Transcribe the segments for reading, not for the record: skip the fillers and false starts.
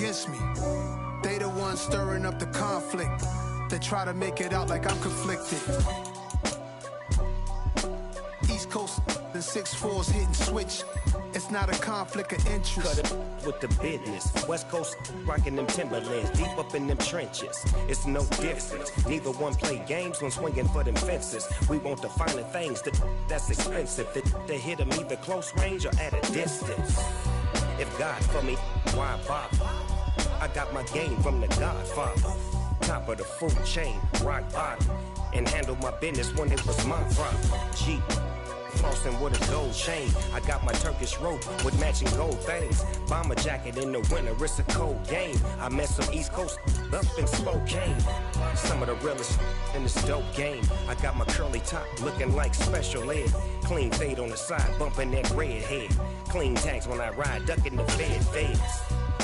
against me. They the ones stirring up the conflict. They try to make it out like I'm conflicted. East Coast, the 6'4's hitting switch. It's not a conflict of interest. Cut it with the business. West Coast rocking them Timberlands, deep up in them trenches. It's no difference. Neither one play games when swinging for them fences. We want the finer things that's expensive. They hit them either close range or at a distance. If God for me, why bother? I got my game from the Godfather. Top of the food chain, rock bottom. And handle my business when it was my problem. G. Flossing with a gold chain. I got my Turkish rope with matching gold things. Bomber jacket in the winter, it's a cold game. I met some East Coast up in Spokane. Some of the realest in this dope game. I got my curly top looking like special ed. Clean fade on the side, bumping that red head. Clean tags when I ride, ducking the feds.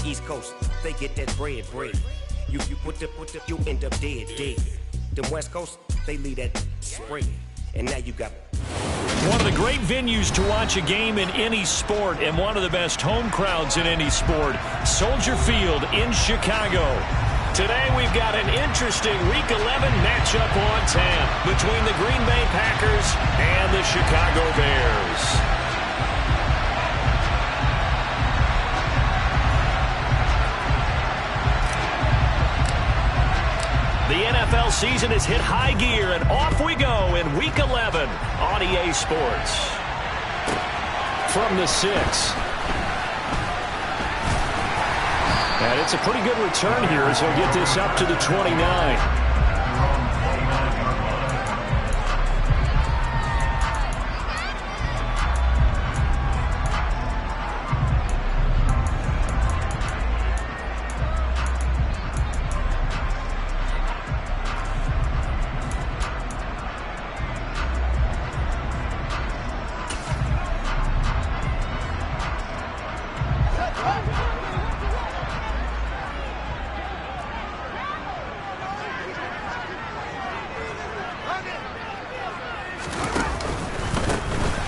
East Coast, they get that bread. You you end up dead. Them West Coast, they leave that spread. And now you got one of the great venues to watch a game in any sport and one of the best home crowds in any sport, Soldier Field in Chicago. Today we've got an interesting Week 11 matchup on tap between the Green Bay Packers and the Chicago Bears. The NFL season has hit high gear, and off we go in Week 11 on EA Sports. From the 6. And it's a pretty good return here as he'll get this up to the 29.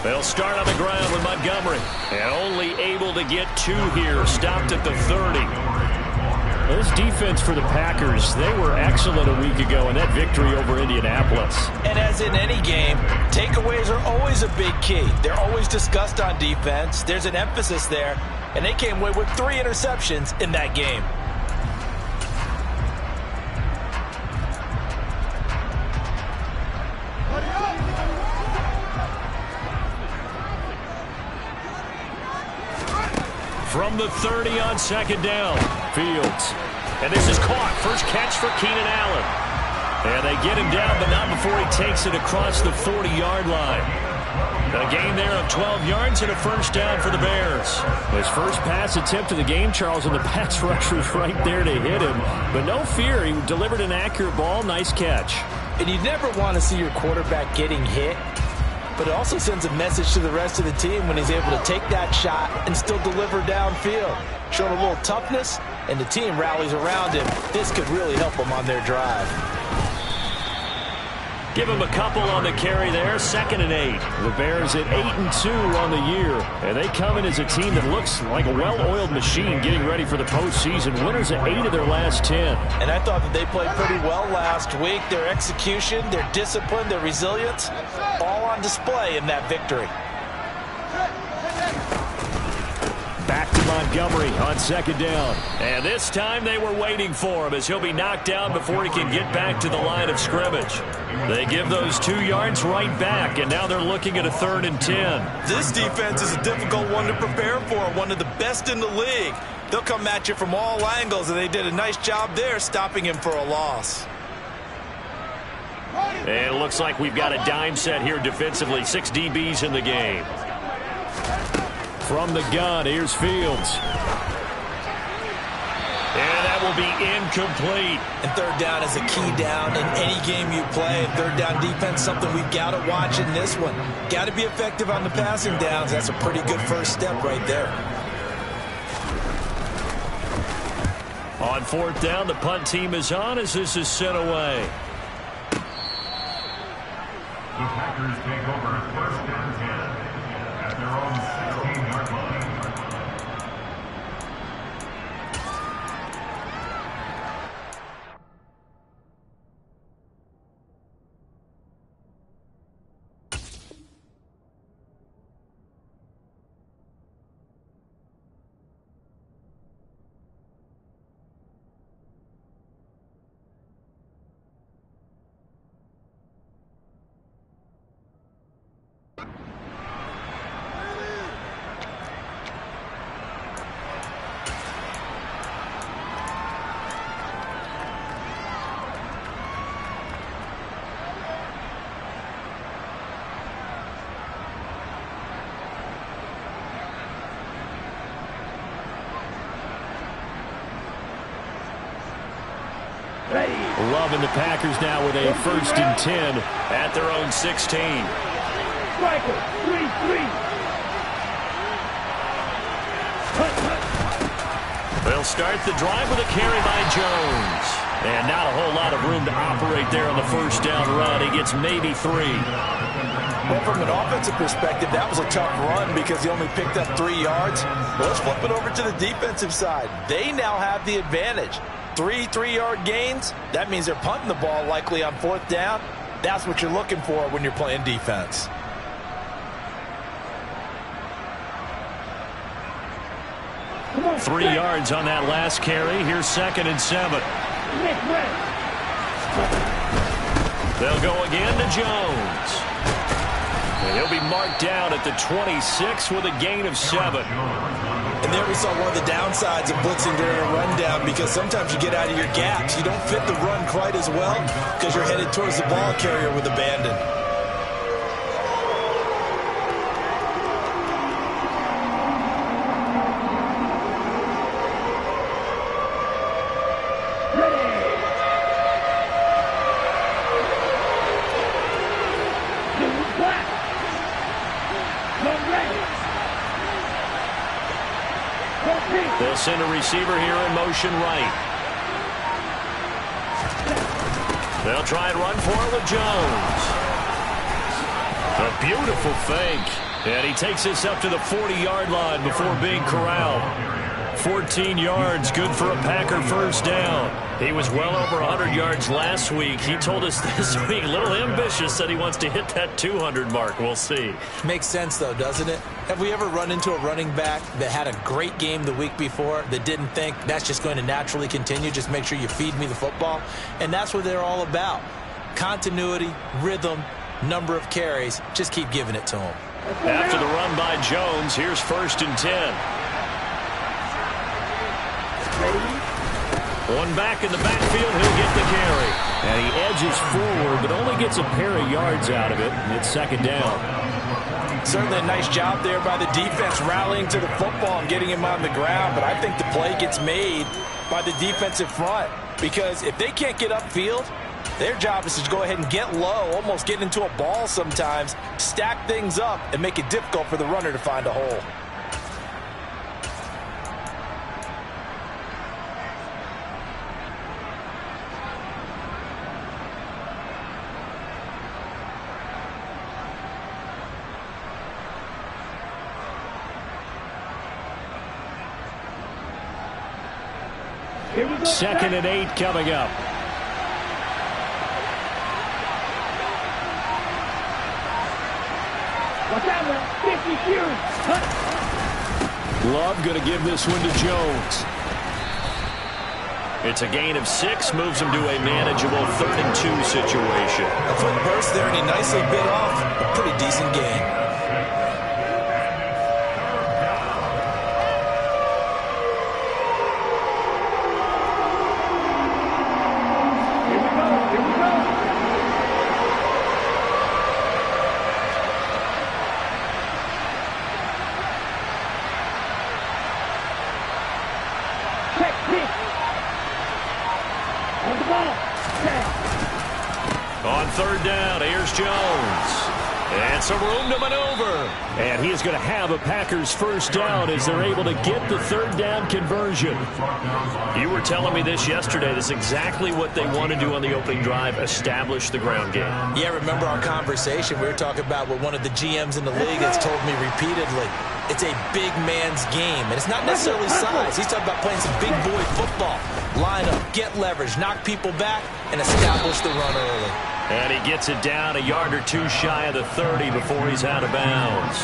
They'll start on the ground with Montgomery. And only able to get 2 here. Stopped at the 30. This defense for the Packers, they were excellent a week ago in that victory over Indianapolis. And as in any game, takeaways are always a big key. They're always discussed on defense. There's an emphasis there. And they came away with 3 interceptions in that game. From the 30 on second down, Fields. And this is caught. First catch for Keenan Allen. And they get him down, but not before he takes it across the 40-yard line. A gain there of 12 yards and a first down for the Bears. His first pass attempt of the game, Charles, and the pass rusher was right there to hit him. But no fear, he delivered an accurate ball. Nice catch. And you never want to see your quarterback getting hit. But it also sends a message to the rest of the team when he's able to take that shot and still deliver downfield. Showing a little toughness, and the team rallies around him. This could really help them on their drive. Give him a couple on the carry there. 2nd and 8. The Bears at 8-2 on the year. And they come in as a team that looks like a well-oiled machine getting ready for the postseason. Winners at 8 of their last 10. And I thought that they played pretty well last week. Their execution, their discipline, their resilience, all on display in that victory. Back to Montgomery on second down. And this time they were waiting for him as he'll be knocked down before he can get back to the line of scrimmage. They give those 2 yards right back, and now they're looking at a 3rd and 10. This defense is a difficult one to prepare for, one of the best in the league. They'll come at you from all angles, and they did a nice job there stopping him for a loss. And it looks like we've got a dime set here defensively. 6 DBs in the game. From the gun, here's Fields. And that will be incomplete. And 3rd down is a key down in any game you play. And 3rd down defense, something we've got to watch in this one. Got to be effective on the passing downs. That's a pretty good first step right there. On 4th down, the punt team is on as this is sent away. The Packers take over 1st and 10 at their own 16-yard line. Loving the Packers now with a 1st and 10 at their own 16. They'll start the drive with a carry by Jones. And not a whole lot of room to operate there on the 1st down run. He gets maybe 3. Well, from an offensive perspective, that was a tough run because he only picked up 3 yards. Well, let's flip it over to the defensive side. They now have the advantage. 3 3-yard gains, that means they're punting the ball likely on 4th down. That's what you're looking for when you're playing defense. Come on, 3 yards on that last carry. Here's 2nd and 7. They'll go again to Jones. And he'll be marked down at the 26 with a gain of 7. And there we saw one of the downsides of blitzing during a rundown, because sometimes you get out of your gaps. You don't fit the run quite as well because you're headed towards the ball carrier with abandon. They'll send a receiver here in motion right. They'll try and run for it with Jones. A beautiful fake. And he takes this up to the 40-yard line before being corralled. 14 yards, good for a Packer 1st down. He was well over 100 yards last week. He told us this week, a little ambitious, that he wants to hit that 200 mark. We'll see. Makes sense, though, doesn't it? Have we ever run into a running back that had a great game the week before that didn't think that's just going to naturally continue? Just make sure you feed me the football. And that's what they're all about. Continuity, rhythm, number of carries. Just keep giving it to him. After the run by Jones, here's 1st and 10. One back in the backfield, he'll get the carry. And he edges forward, but only gets a pair of yards out of it. It's 2nd down. Certainly a nice job there by the defense rallying to the football and getting him on the ground. But I think the play gets made by the defensive front, because if they can't get upfield, their job is to go ahead and get low, almost get into a ball sometimes, stack things up, and make it difficult for the runner to find a hole. Second and 8 coming up. Love going to give this one to Jones. It's a gain of 6, moves him to a manageable 3rd and 2 situation. A quick burst there, and he nicely bit off a pretty decent gain. On 3rd down, here's Jones. And some room to maneuver. And he is going to have a Packers 1st down as they're able to get the 3rd down conversion. You were telling me this yesterday. This is exactly what they want to do on the opening drive, establish the ground game. Yeah, remember our conversation? We were talking about what one of the GMs in the league has told me repeatedly. It's a big man's game, and it's not necessarily size. He's talking about playing some big boy football. Line up, get leverage, knock people back, and establish the run early. And he gets it down a yard or 2 shy of the 30 before he's out of bounds.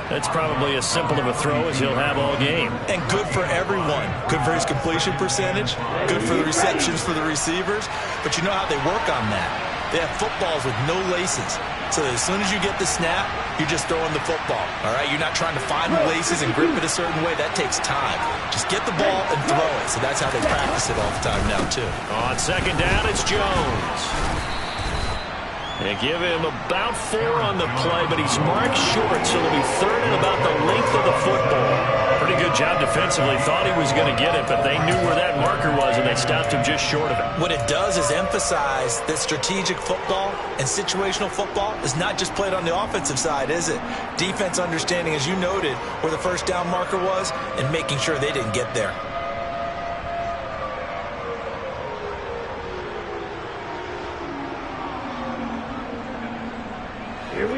That's probably as simple of a throw as he'll have all game. And good for everyone. Good for his completion percentage, good for the receptions for the receivers. But you know how they work on that. They have footballs with no laces. So that as soon as you get the snap, you're just throwing the football. All right, you're not trying to find the laces and grip it a certain way. That takes time. Just get the ball and throw it. So that's how they practice it all the time now, too. On 2nd down, it's Jones. They give him about 4 on the play, but he's marked short, so it'll be 3rd and about the length of the football. Pretty good job defensively. Thought he was going to get it, but they knew where that marker was, and they stopped him just short of it. What it does is emphasize that strategic football and situational football is not just played on the offensive side, is it? Defense understanding, as you noted, where the first down marker was and making sure they didn't get there.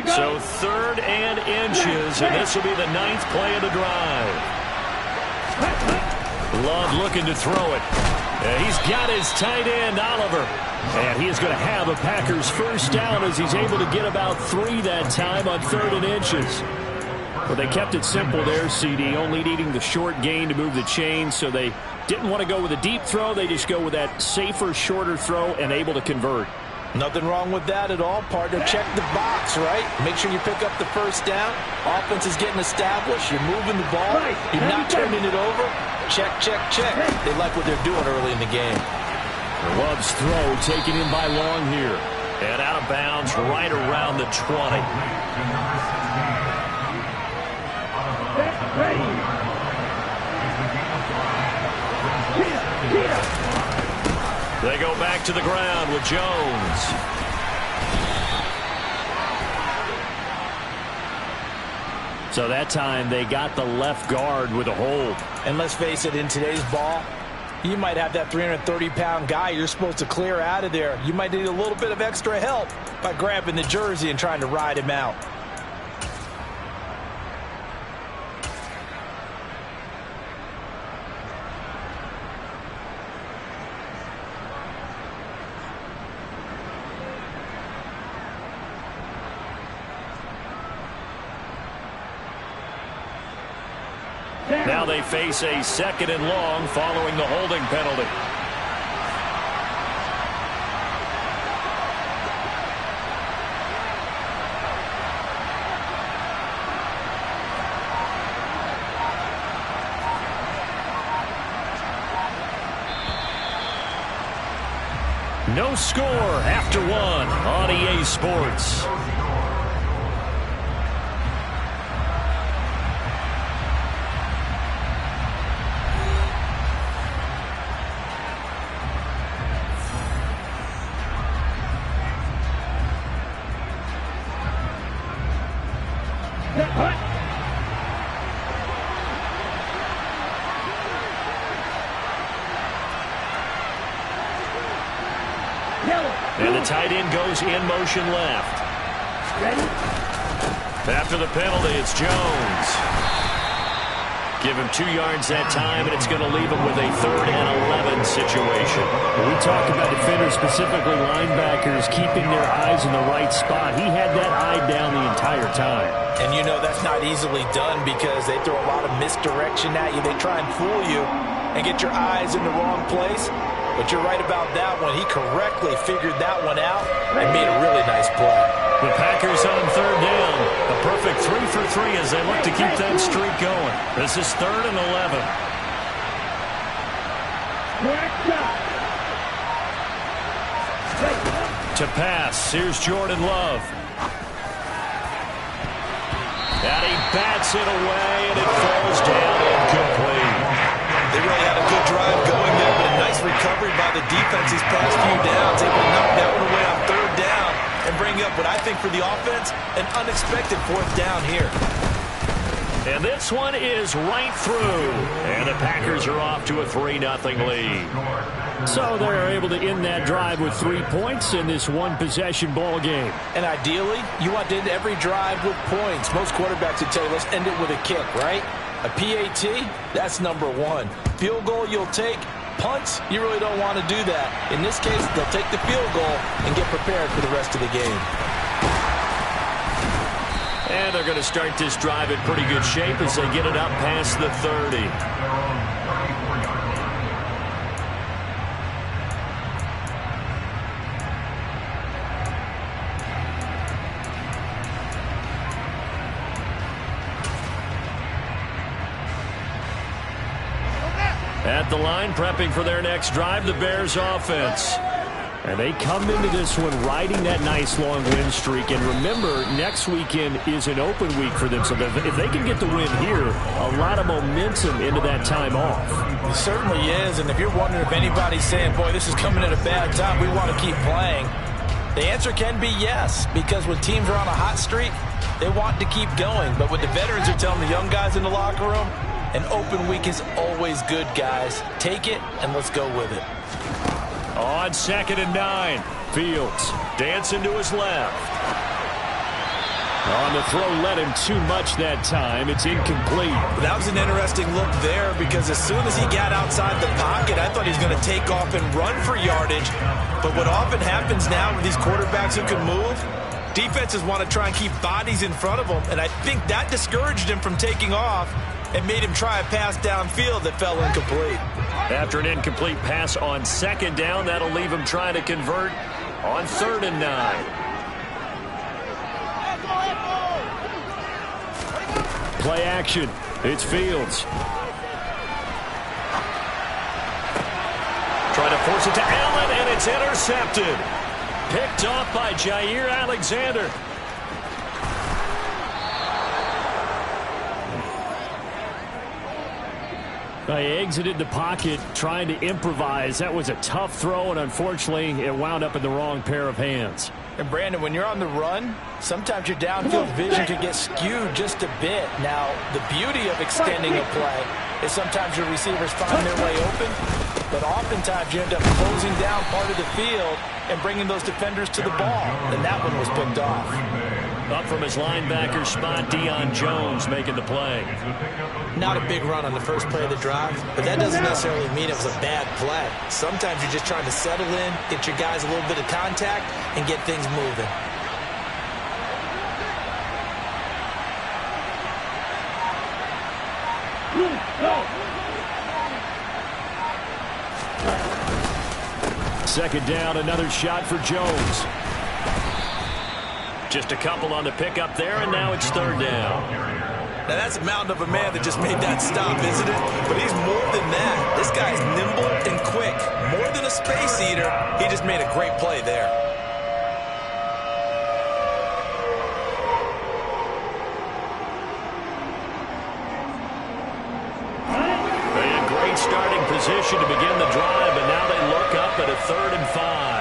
So 3rd and inches, and this will be the 9th play of the drive. Love looking to throw it. He's got his tight end, Oliver. And he is going to have a Packers first down as he's able to get about 3 that time on 3rd and inches. Well, they kept it simple there, CD, only needing the short gain to move the chain, so they didn't want to go with a deep throw. They just go with that safer, shorter throw and able to convert. Nothing wrong with that at all, partner. Check the box, right? Make sure you pick up the first down. Offense is getting established. You're moving the ball. You're not turning it over. Check, check, check. They like what they're doing early in the game. Love's throw taken in by Long here. And out of bounds right around the 20. They go back to the ground with Jones. So that time they got the left guard with a hold. And let's face it, in today's ball, you might have that 330-pound guy you're supposed to clear out of there. You might need a little bit of extra help by grabbing the jersey and trying to ride him out. Now they face a 2nd and long following the holding penalty. No score after 1 on EA Sports. And the tight end goes in motion left. After the penalty, it's Jones. Give him 2 yards that time, and it's going to leave him with a 3rd and 11 situation. We talk about defenders, specifically linebackers, keeping their eyes in the right spot. He had that eye down the entire time. And you know that's not easily done because they throw a lot of misdirection at you. They try and fool you and get your eyes in the wrong place. But you're right about that one. He correctly figured that one out and made a really nice play. The Packers on 3rd down. A perfect 3 for 3 as they look to keep that streak going. This is 3rd and 11. To pass, here's Jordan Love. And he bats it away, and it falls down incomplete. They really had a good drive going there, but a nice recovery by the defense these past few downs. Able to knock that one away on 3rd down and bring up what I think for the offense, an unexpected 4th down here. And this one is right through. And the Packers are off to a 3-0 lead. So they're able to end that drive with 3 points in this one-possession ball game. And ideally, you want to end every drive with points. Most quarterbacks would tell you, let's end it with a kick, right? A PAT, that's number 1. Field goal you'll take. Punts, you really don't want to do that. In this case, they'll take the field goal and get prepared for the rest of the game. And they're going to start this drive in pretty good shape as they get it up past the 30. At the line, prepping for their next drive, the Bears offense. And they come into this one riding that nice long win streak. And remember, next weekend is an open week for them. So if they can get the win here, a lot of momentum into that time off. It certainly is. And if you're wondering if anybody's saying, boy, this is coming at a bad time, we want to keep playing, the answer can be yes. Because when teams are on a hot streak, they want to keep going. But what the veterans are telling the young guys in the locker room, an open week is always good, guys. Take it, and let's go with it. On 2nd and 9, Fields dancing to his left. On the throw, let him too much that time. It's incomplete. That was an interesting look there because as soon as he got outside the pocket, I thought he was going to take off and run for yardage. But what often happens now with these quarterbacks who can move, defenses want to try and keep bodies in front of them, and I think that discouraged him from taking off and made him try a pass downfield that fell incomplete. After an incomplete pass on 2nd down, that'll leave him trying to convert on 3rd and 9. Play action. It's Fields. Trying to force it to Allen, and it's intercepted. Picked off by Jair Alexander. He exited the pocket trying to improvise. That was a tough throw, and unfortunately, it wound up in the wrong pair of hands. And, Brandon, when you're on the run, sometimes your downfield vision can get skewed just a bit. Now, the beauty of extending a play is sometimes your receivers find their way open, but oftentimes you end up closing down part of the field and bringing those defenders to the ball, and that one was picked off. Up from his linebacker spot, Deion Jones making the play. Not a big run on the first play of the drive, but that doesn't necessarily mean it was a bad play. Sometimes you're just trying to settle in, get your guys a little bit of contact, and get things moving. Second down, another shot for Jones. Just a couple on the pickup there, and now it's 3rd down. Now, that's a mountain of a man that just made that stop, isn't it? But he's more than that. This guy's nimble and quick. More than a space eater, he just made a great play there. They in great starting position to begin the drive, but now they look up at a 3rd and 5.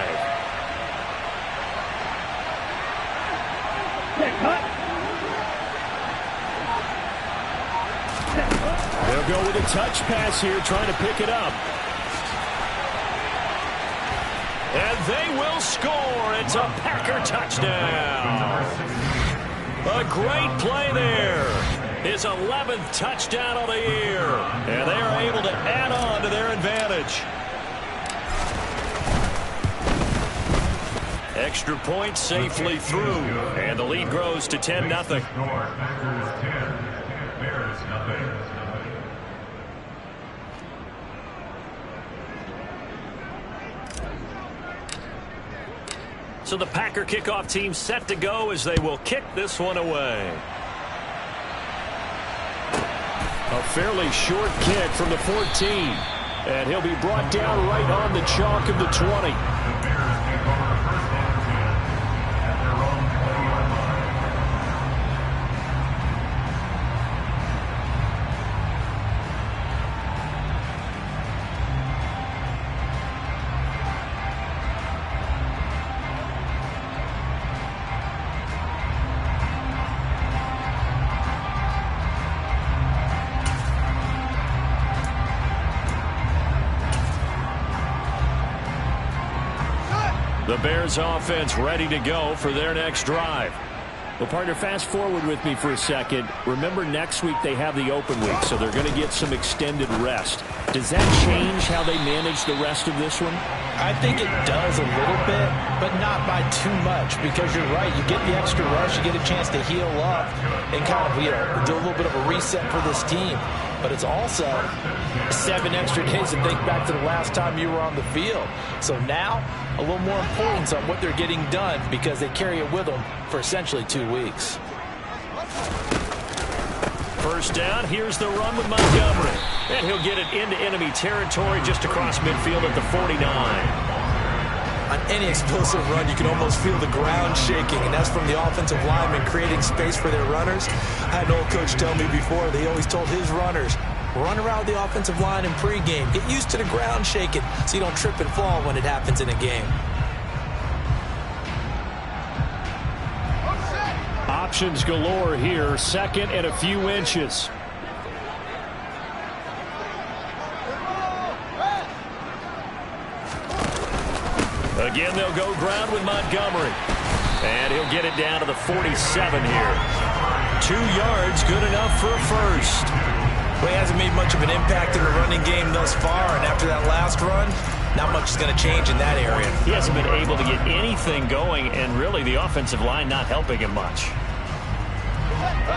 They'll go with a touch pass here, trying to pick it up. And they will score. It's a Packer touchdown. A great play there. His 11th touchdown of the year. And they are able to add on to their advantage. Extra point safely through. And the lead grows to 10-0. So the Packer kickoff team set to go as they will kick this one away. A fairly short kick from the 14. And he'll be brought down right on the chalk of the 20. The Bears offense ready to go for their next drive. Well, partner, fast forward with me for a second. Remember, next week they have the open week, so they're going to get some extended rest. Does that change how they manage the rest of this one? I think it does a little bit, but not by too much, because you're right. You get the extra rush, you get a chance to heal up and kind of, do a little bit of a reset for this team. But it's also 7 extra days to think back to the last time you were on the field. So now, a little more importance on what they're getting done because they carry it with them for essentially 2 weeks. First down, here's the run with Montgomery. And he'll get it into enemy territory just across midfield at the 49. On any explosive run, you can almost feel the ground shaking, and that's from the offensive linemen creating space for their runners. I had an old coach tell me before, they always told his runners, run around the offensive line in pregame. Get used to the ground shaking so you don't trip and fall when it happens in a game. Options galore here. Second and a few inches. Again, they'll go ground with Montgomery. And he'll get it down to the 47 here. 2 yards, good enough for a first. Well, he hasn't made much of an impact in the running game thus far, and after that last run, not much is going to change in that area. He hasn't been able to get anything going, and really the offensive line not helping him much.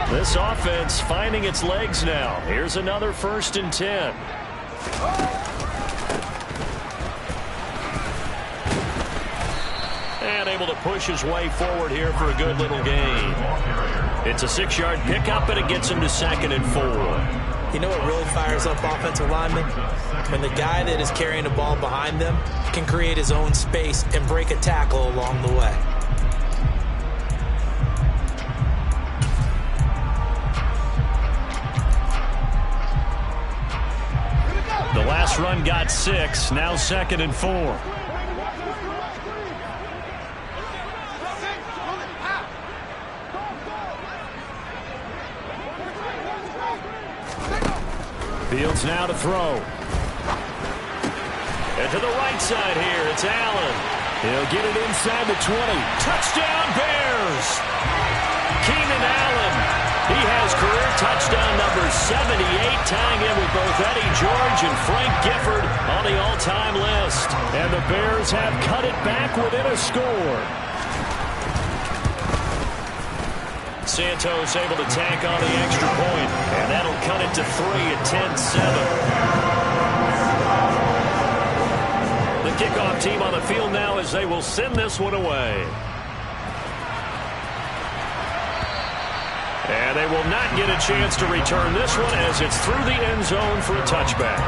This offense finding its legs now. Here's another 1st and 10. And able to push his way forward here for a good little gain. It's a 6-yard pickup, and it gets him to 2nd and 4. You know what really fires up offensive linemen? When the guy that is carrying the ball behind them can create his own space and break a tackle along the way. The last run got 6, now 2nd and 4. Fields now to throw. And to the right side here, it's Allen. He'll get it inside the 20. Touchdown, Bears! Keenan Allen. He has career touchdown number 78, tying in with both Eddie George and Frank Gifford on the all-time list. And the Bears have cut it back within a score. Santos able to tack on the extra point, and that'll cut it to 3 at 10-7. The kickoff team on the field now as they will send this one away. And they will not get a chance to return this one as it's through the end zone for a touchback.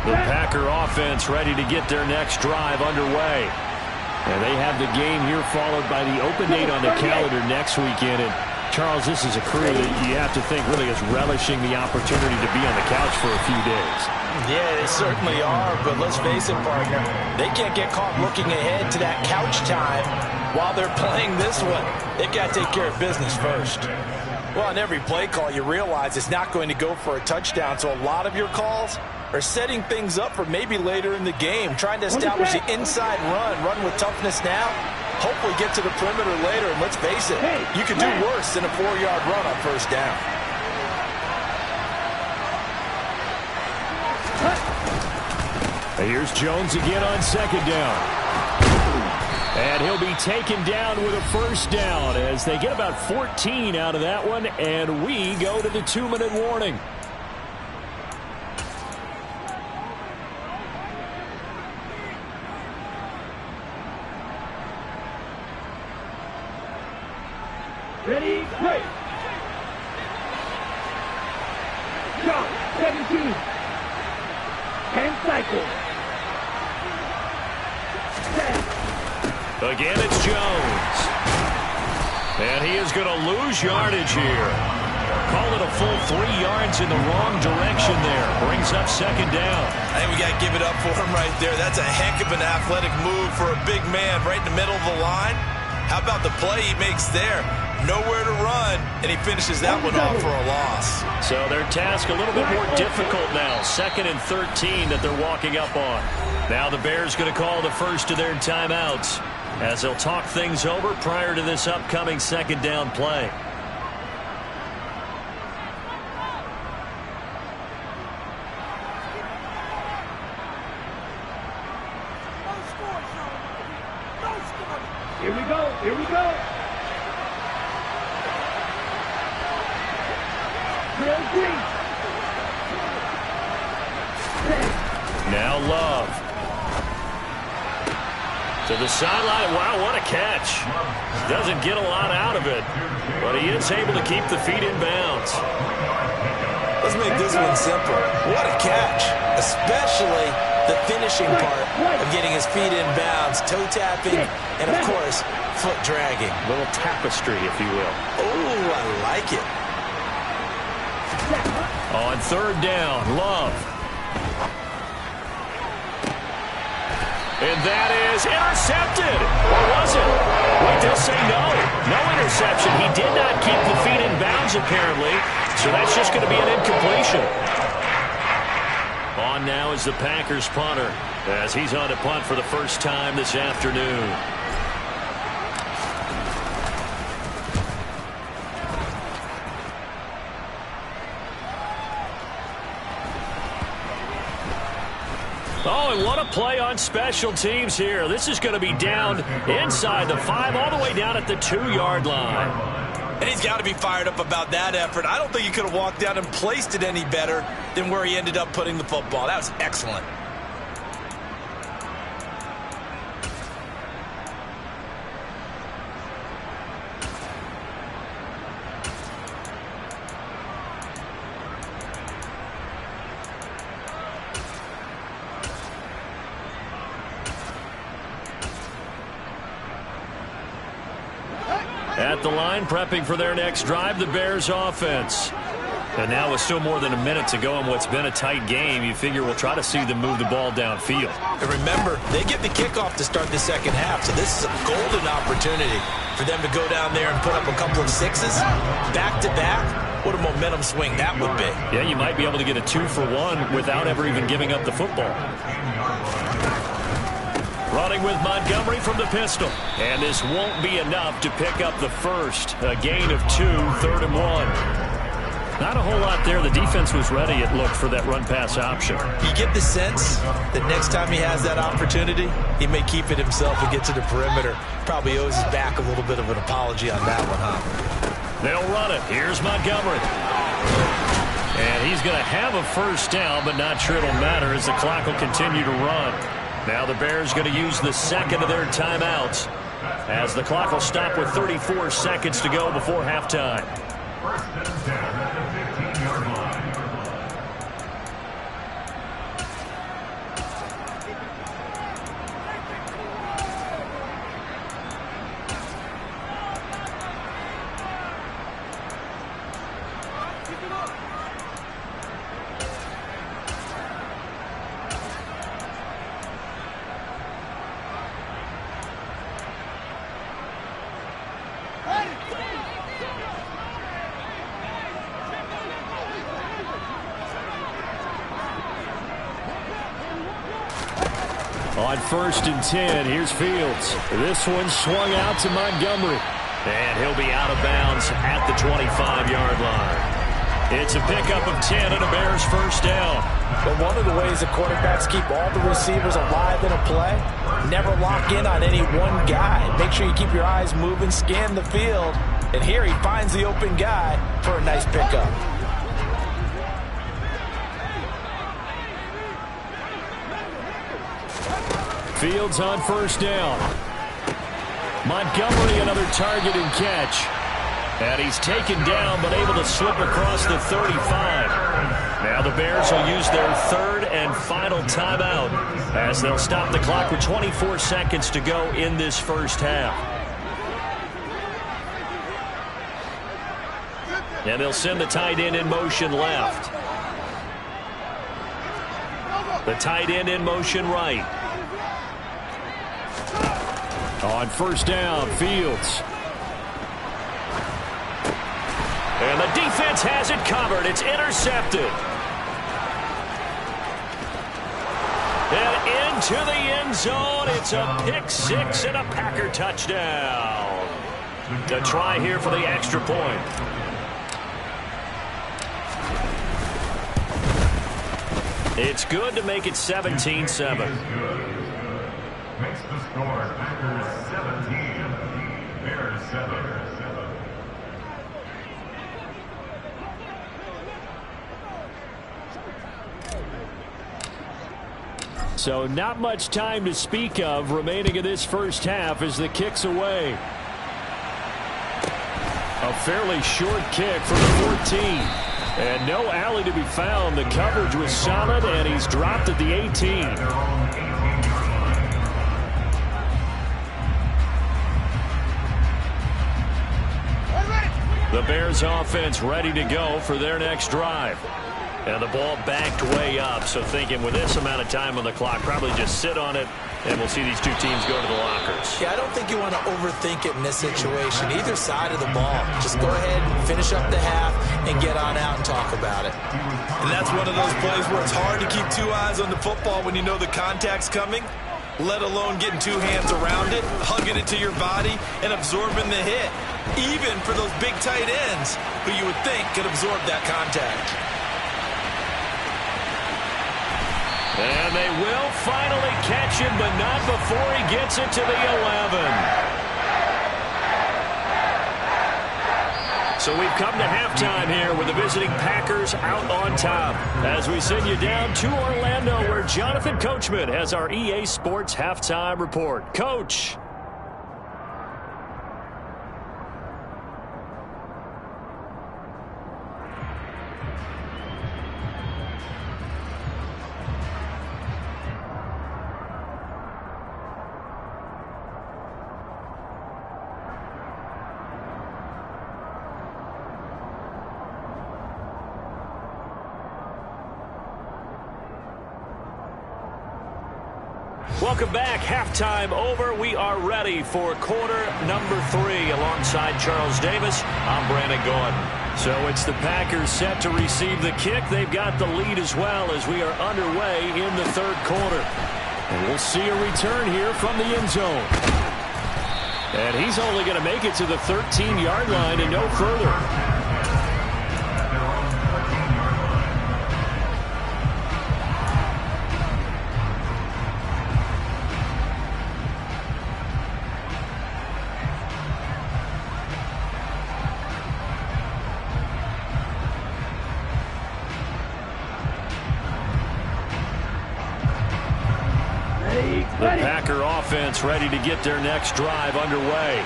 The Packer offense ready to get their next drive underway. And they have the game here followed by the open date on the calendar next weekend. And Charles, this is a crew that you have to think really is relishing the opportunity to be on the couch for a few days. Yeah, they certainly are, but let's face it, partner. They can't get caught looking ahead to that couch time while they're playing this one. They got to take care of business first. Well, on every play call, you realize it's not going to go for a touchdown, so a lot of your calls are setting things up for maybe later in the game, trying to establish the inside run with toughness now, hopefully get to the perimeter later, and let's face it, you could do worse than a 4-yard run on first down. Here's Jones again on 2nd down. And he'll be taken down with a 1st down as they get about 14 out of that one, and we go to the 2-minute warning. Ready, play. Shot, 17. And cycle. Again, it's Jones. And he is going to lose yardage here. Call it a full 3 yards in the wrong direction there. Brings up 2nd down. I think we got to give it up for him right there. That's a heck of an athletic move for a big man right in the middle of the line. How about the play he makes there? Nowhere to run, and he finishes that one off for a loss. So their task a little bit more difficult now. 2nd and 13 that they're walking up on. Now the Bears going to call the first of their timeouts as they'll talk things over prior to this upcoming 2nd down play. Here we go, here we go. Now Love. To the sideline. Wow, what a catch. Doesn't get a lot out of it, but he is able to keep the feet in bounds. Let's make this one simple. What a catch, especially the finishing part of getting his feet in bounds, toe tapping, and, of course, foot dragging. A little tapestry, if you will. Oh, I like it. On third down, Love. And that is intercepted. Or was it? Wait, they'll say no. No interception. He did not keep the feet in bounds, apparently. So that's just going to be an incompletion. On now is the Packers punter, as he's on to punt for the first time this afternoon. Oh, and what a play on special teams here. This is going to be down inside the 5, all the way down at the 2-yard line. And he's got to be fired up about that effort. I don't think he could have walked down and placed it any better than where he ended up putting the football. That was excellent. At the line, prepping for their next drive, the Bears offense. And now with still more than a minute to go in what's been a tight game, you figure we'll try to see them move the ball downfield. And remember, they get the kickoff to start the second half, so this is a golden opportunity for them to go down there and put up a couple of sixes back-to-back. What a momentum swing that would be. Yeah, you might be able to get a 2-for-1 without ever even giving up the football. Running with Montgomery from the pistol. And this won't be enough to pick up the first. A gain of 2, 3rd and 1. Not a whole lot there. The defense was ready, it looked, for that run-pass option. You get the sense that next time he has that opportunity, he may keep it himself and get to the perimeter. Probably owes his back a little bit of an apology on that one, huh? They'll run it. Here's Montgomery. And he's going to have a first down, but not sure it'll matter as the clock will continue to run. Now the Bears going to use the second of their timeouts as the clock will stop with 34 seconds to go before halftime. First and 10 at the 15-yard line. On 1st and 10, here's Fields. This one swung out to Montgomery. And he'll be out of bounds at the 25-yard line. It's a pickup of 10 and a Bears first down. But one of the ways the quarterbacks keep all the receivers alive in a play, never lock in on any one guy. Make sure you keep your eyes moving, scan the field. And here he finds the open guy for a nice pickup. Fields on first down. Montgomery another target and catch. And he's taken down but able to slip across the 35. Now the Bears will use their 3rd and final timeout as they'll stop the clock with 24 seconds to go in this first half. And they'll send the tight end in motion left. The tight end in motion right. On first down, Fields. And the defense has it covered. It's intercepted. And into the end zone. It's a pick-6 and a Packer touchdown. A try here for the extra point. It's good to make it 17-7. Makes the score Packers 17, Bears 7. So not much time to speak of remaining in this first half as the kick's away. A fairly short kick from the 14. And no alley to be found. The coverage was solid, and he's dropped at the 18. The Bears offense ready to go for their next drive. And the ball backed way up, so thinking with this amount of time on the clock, probably just sit on it, and we'll see these two teams go to the lockers. Yeah, I don't think you want to overthink it in this situation. Either side of the ball. Just go ahead and finish up the half and get on out and talk about it. And that's one of those plays where it's hard to keep two eyes on the football when you know the contact's coming, let alone getting two hands around it, hugging it to your body, and absorbing the hit. Even for those big tight ends who you would think could absorb that contact. And they will finally catch him, but not before he gets it to the 11. So we've come to halftime here with the visiting Packers out on top. As we send you down to Orlando, where Jonathan Coachman has our EA Sports Halftime Report. Coach. Welcome back. Halftime over. We are ready for quarter number 3 alongside Charles Davis. I'm Brandon Gordon. So it's the Packers set to receive the kick. They've got the lead as well as we are underway in the third quarter. And we'll see a return here from the end zone. And he's only going to make it to the 13-yard line and no further. The Packer offense ready to get their next drive underway.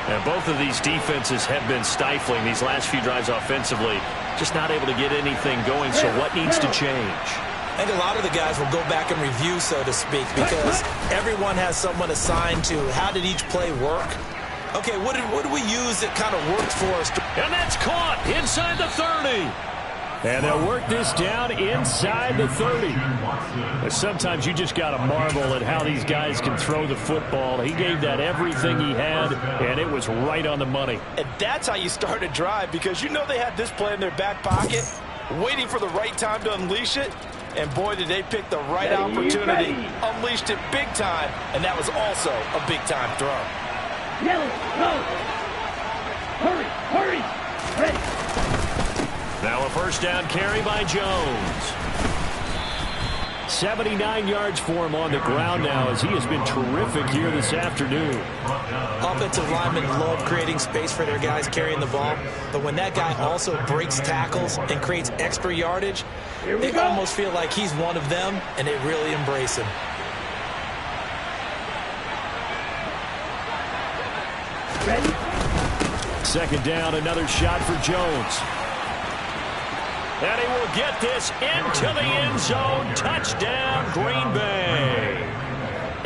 And both of these defenses have been stifling these last few drives offensively. Just not able to get anything going, so what needs to change? I think a lot of the guys will go back and review, so to speak, because everyone has someone assigned to how did each play work. Okay, what did we use that kind of worked for us? And that's caught inside the 30. And they'll work this down inside the 30. But sometimes you just got to marvel at how these guys can throw the football. He gave that everything he had, and it was right on the money. And that's how you start a drive, because you know they had this play in their back pocket, waiting for the right time to unleash it. And boy, did they pick the right opportunity. Unleashed it big time, and that was also a big-time throw. Yellow, go! Hurry, hurry, ready. Now a first down carry by Jones. 79 yards for him on the ground now, as he has been terrific here this afternoon. Offensive linemen love creating space for their guys carrying the ball, but when that guy also breaks tackles and creates extra yardage, they almost feel like he's one of them, and they really embrace him. Ready? Second down, another shot for Jones. And he will get this into the end zone. Touchdown, Green Bay.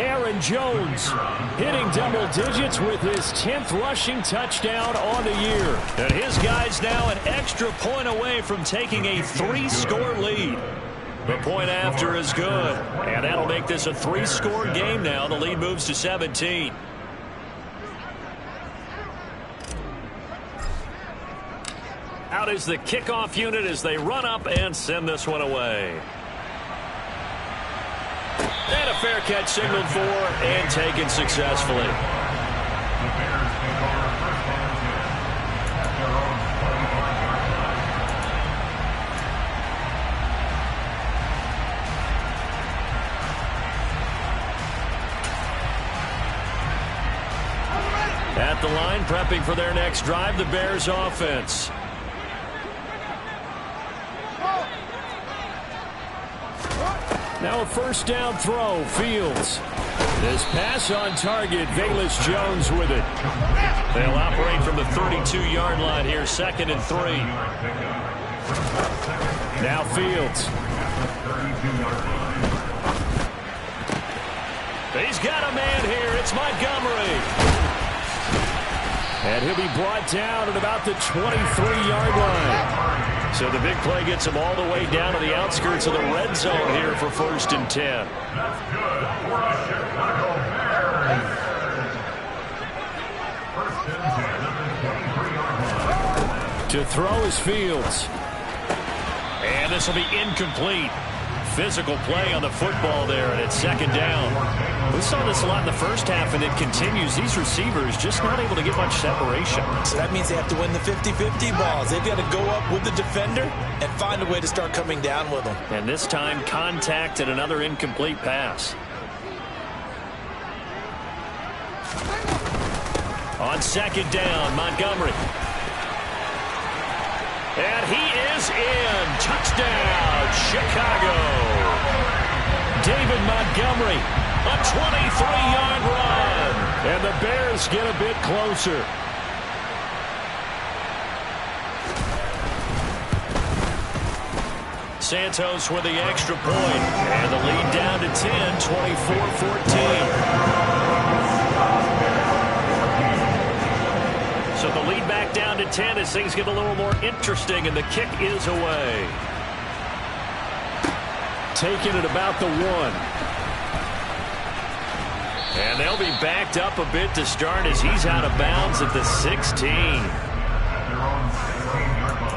Aaron Jones hitting double digits with his 10th rushing touchdown on the year. And his guys now an extra point away from taking a 3-score lead. The point after is good. And that'll make this a 3-score game now. The lead moves to 17. Out is the kickoff unit as they run up and send this one away. And a fair catch signaled for and taken successfully. At the line, prepping for their next drive, the Bears offense. Now a first down throw, Fields. This pass on target, Velus Jones with it. They'll operate from the 32-yard line here, 2nd and 3. Now Fields. He's got a man here. It's Montgomery. And he'll be brought down at about the 23-yard line. So the big play gets him all the way down to the outskirts of the red zone here for 1st and 10. That's good for the Chicago Bears. 1st and 10 at the 23-yard line. To throw is Fields. And this will be incomplete. Physical play on the football there, and it's 2nd down. We saw this a lot in the first half, and it continues. These receivers just not able to get much separation. So that means they have to win the 50-50 balls. They've got to go up with the defender and find a way to start coming down with them. And this time, contact and another incomplete pass. On 2nd down, Montgomery. And he is in. Touchdown, Chicago. David Montgomery, a 23-yard run. And the Bears get a bit closer. Santos with the extra point. And the lead down to 10, 24-14. So the lead back down to 10 as things get a little more interesting, and the kick is away. Taking it about the 1. And they'll be backed up a bit to start as he's out of bounds at the 16. At their own 16-yard line.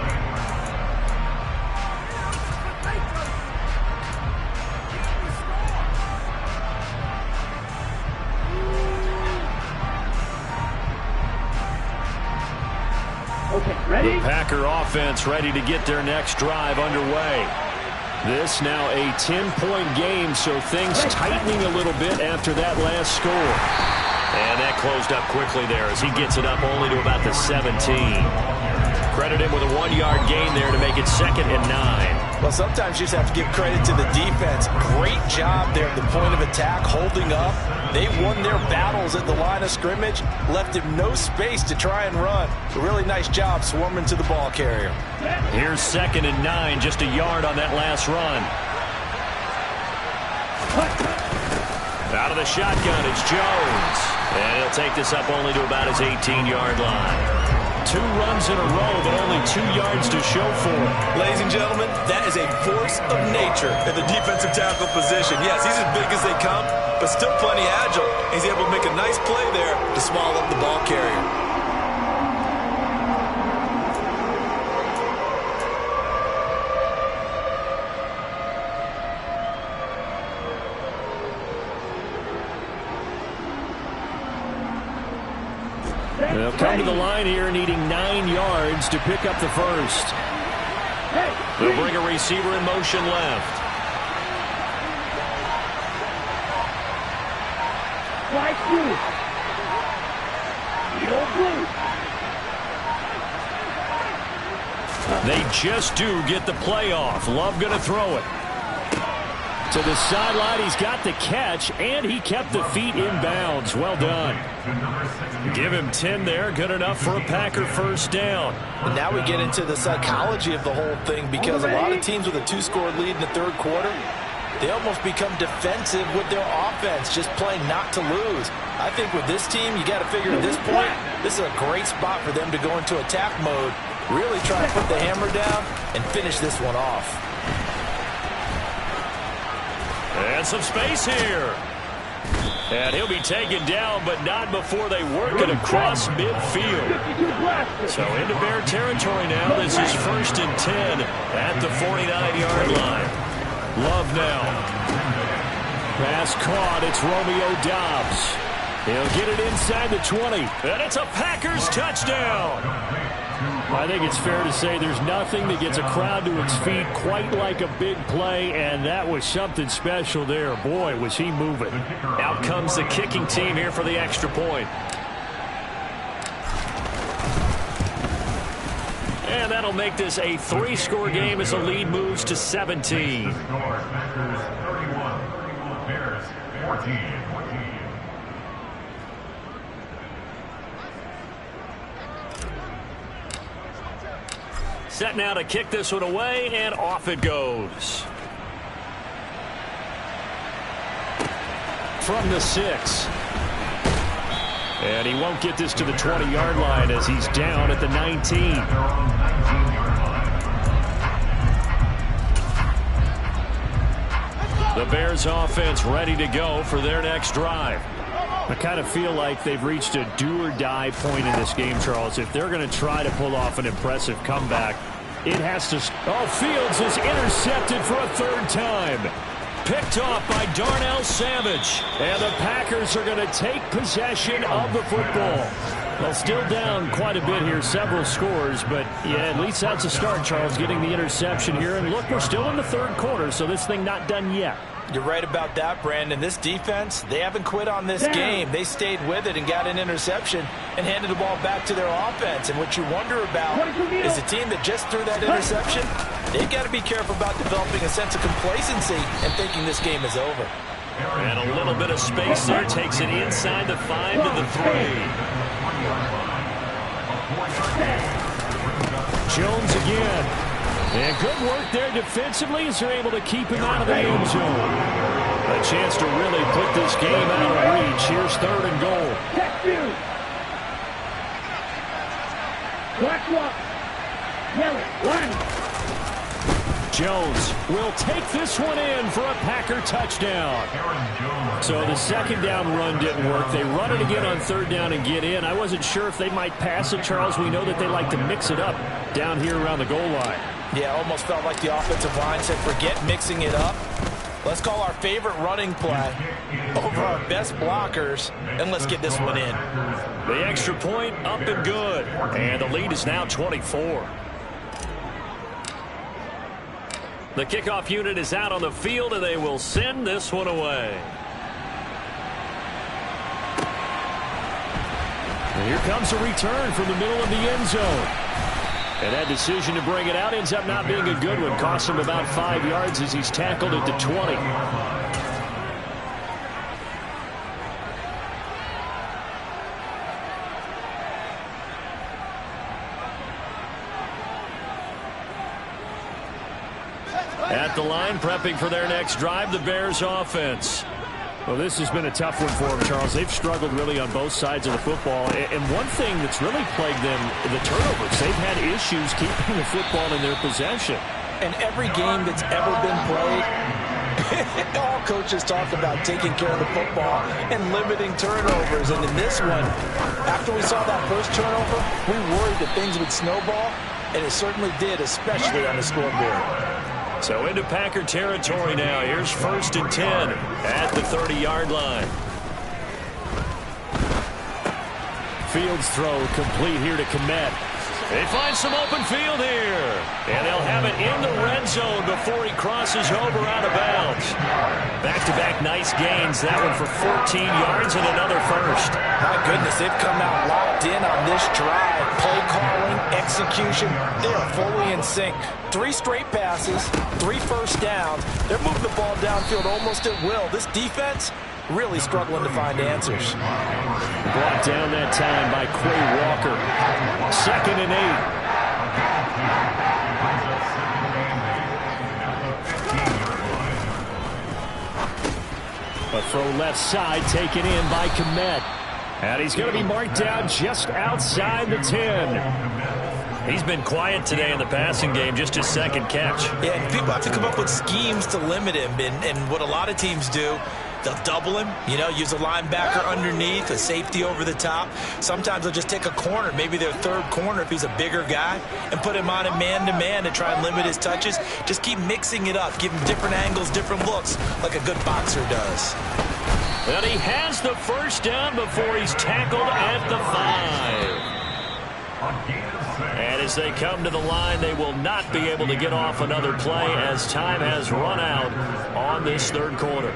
The Packer offense ready to get their next drive underway. This now a 10-point game, so things tightening a little bit after that last score. And that closed up quickly there as he gets it up only to about the 17. Credit him with a 1-yard gain there to make it 2nd and 9. Well, sometimes you just have to give credit to the defense. Great job there at the point of attack, holding up. They won their battles at the line of scrimmage, left him no space to try and run. A really nice job swarming to the ball carrier. Here's 2nd and 9, just a yard on that last run. Out of the shotgun, it's Jones. And he'll take this up only to about his 18-yard line. 2 runs in a row, but only 2 yards to show for it. Ladies and gentlemen, that is a force of nature at the defensive tackle position. Yes, he's as big as they come, but still plenty agile. He's able to make a nice play there to swallow up the ball carrier. They'll come to the line here needing 9 yards to pick up the first. They'll bring a receiver in motion left. They just do get the play off. Love going to throw it. To the sideline, he's got the catch, and he kept the feet in bounds. Well done. Give him 10 there. Good enough for a Packer first down. And now we get into the psychology of the whole thing, because a lot of teams with a 2-score lead in the 3rd quarter, they almost become defensive with their offense, just playing not to lose. I think with this team, you got to figure at this point, this is a great spot for them to go into attack mode, really try to put the hammer down and finish this one off. And some space here. And he'll be taken down, but not before they work it across midfield. So into Bear territory now. This is 1st and 10 at the 49-yard line. Love now. Pass caught. It's Romeo Doubs. He'll get it inside the 20. And it's a Packers touchdown. I think it's fair to say there's nothing that gets a crowd to its feet quite like a big play, and that was something special there. Boy, was he moving. Out comes the kicking team here for the extra point. And that'll make this a 3-score game as the lead moves to 17. The score, Packers 31, Bears 14. Set now to kick this one away, and off it goes. From the 6. And he won't get this to the 20-yard line as he's down at the 19. The Bears offense ready to go for their next drive. I kind of feel like they've reached a do-or-die point in this game, Charles. If they're going to try to pull off an impressive comeback, it has to... Oh, Fields is intercepted for a 3rd time. Picked off by Darnell Savage. And the Packers are going to take possession of the football. Well, still down quite a bit here, several scores, but yeah, at least that's a start, Charles, getting the interception here. And look, we're still in the 3rd quarter, so this thing not done yet. You're right about that, Brandon. This defense, they haven't quit on this game. They stayed with it and got an interception and handed the ball back to their offense. And what you wonder about is a team that just threw that interception, they've got to be careful about developing a sense of complacency and thinking this game is over. And a little bit of space there, takes it inside the 5 to the 3. Jones again. And good work there defensively as they're able to keep him out of the end zone. A chance to really put this game out of reach. Here's 3rd and goal. Jones will take this one in for a Packer touchdown. So the 2nd down run didn't work. They run it again on 3rd down and get in. I wasn't sure if they might pass it, Charles. We know that they like to mix it up down here around the goal line. Yeah, almost felt like the offensive line said, forget mixing it up. Let's call our favorite running play over our best blockers, and let's get this one in. The extra point up and good. And the lead is now 24. The kickoff unit is out on the field, and they will send this one away. And here comes a return from the middle of the end zone. And that decision to bring it out ends up not being a good one. Costs him about 5 yards as he's tackled at the 20. At the line, prepping for their next drive, the Bears offense. Well, this has been a tough one for them, Charles. They've struggled really on both sides of the football. And one thing that's really plagued them, the turnovers. They've had issues keeping the football in their possession. And every game that's ever been played, all coaches talk about taking care of the football and limiting turnovers. And in this one, after we saw that first turnover, we worried that things would snowball, and it certainly did, especially on the scoreboard. So into Packer territory now. Here's 1st and 10 at the 30-yard line. Fields throw complete here to Komet. They find some open field here. And they'll have it in the red zone before he crosses over out of bounds. Back-to-back nice gains. That one for 14 yards and another first. My goodness, they've come out locked in on this drive. Play calling, execution, they are fully in sync. 3 straight passes, 3 first downs. They're moving the ball downfield almost at will. This defense really struggling to find answers. Brought down that time by Quay Walker. 2nd and 8. A throw left side taken in by Komet. And he's going to be marked down just outside the 10. He's been quiet today in the passing game, just his 2nd catch. Yeah, and people have to come up with schemes to limit him. And what a lot of teams do, they'll double him, use a linebacker underneath, a safety over the top. Sometimes they'll just take a corner, maybe their 3rd corner if he's a bigger guy, and put him on a man-to-man to try and limit his touches. Just keep mixing it up, give him different angles, different looks, like a good boxer does. And he has the first down before he's tackled at the 5. And as they come to the line, they will not be able to get off another play as time has run out on this 3rd quarter.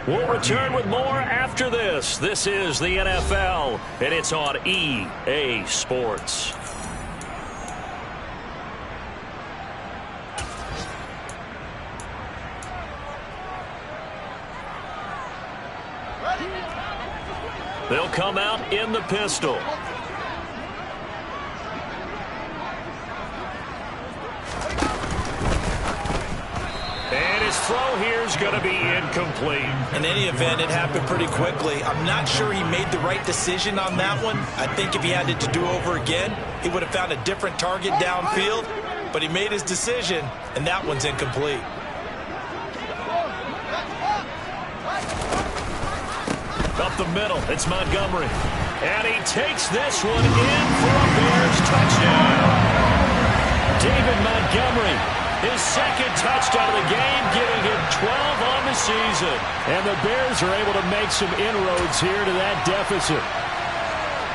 We'll return with more after this. This is the NFL, and it's on EA Sports. come out in the pistol. And his throw here is going to be incomplete. In any event, it happened pretty quickly. I'm not sure he made the right decision on that one. I think if he had it to do over again, he would have found a different target downfield. But he made his decision, and that one's incomplete. Up the middle, it's Montgomery. And he takes this one in for a Bears touchdown. David Montgomery, his second touchdown of the game, giving him 12 on the season. And the Bears are able to make some inroads here to that deficit.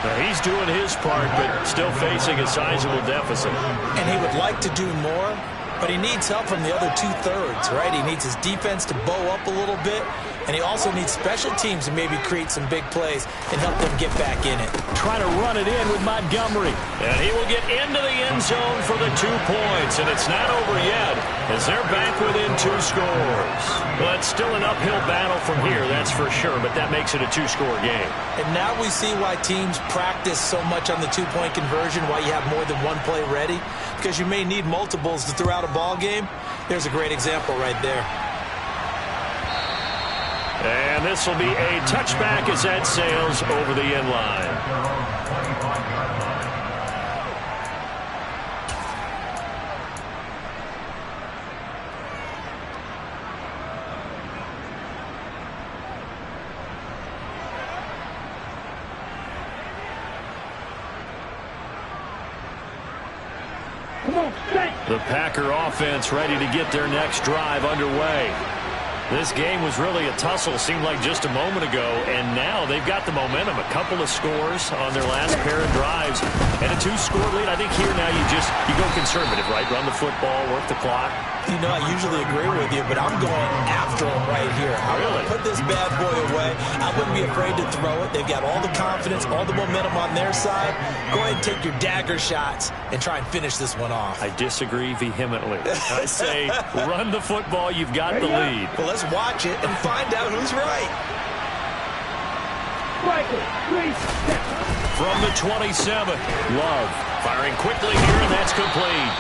Now, he's doing his part, but still facing a sizable deficit. And he would like to do more, but he needs help from the other two-thirds, right? He needs his defense to bow up a little bit, and he also needs special teams to maybe create some big plays and help them get back in it. Trying to run it in with Montgomery. And he will get into the end zone for the 2 points. And it's not over yet as they're back within 2 scores. But still an uphill battle from here, that's for sure. But that makes it a 2-score game. And now we see why teams practice so much on the 2-point conversion, why you have more than one play ready. Because you may need multiples to throw out a ball game. There's a great example right there. And this will be a touchback as that sails over the end line. The Packer offense ready to get their next drive underway. This game was really a tussle, seemed like just a moment ago, and now they've got the momentum. A couple of scores on their last pair of drives, and a 2-score lead. I think here now you go conservative, right? Run the football, work the clock. You know, I usually agree with you, but I'm going after him right here. I want to put this bad boy away. I wouldn't be afraid to throw it. They've got all the confidence, all the momentum on their side. Go ahead and take your dagger shots and try and finish this one off. I disagree vehemently. I say run the football. You've got the lead. Well, let's watch it and find out who's right. From the 27, Love firing quickly here, and that's complete.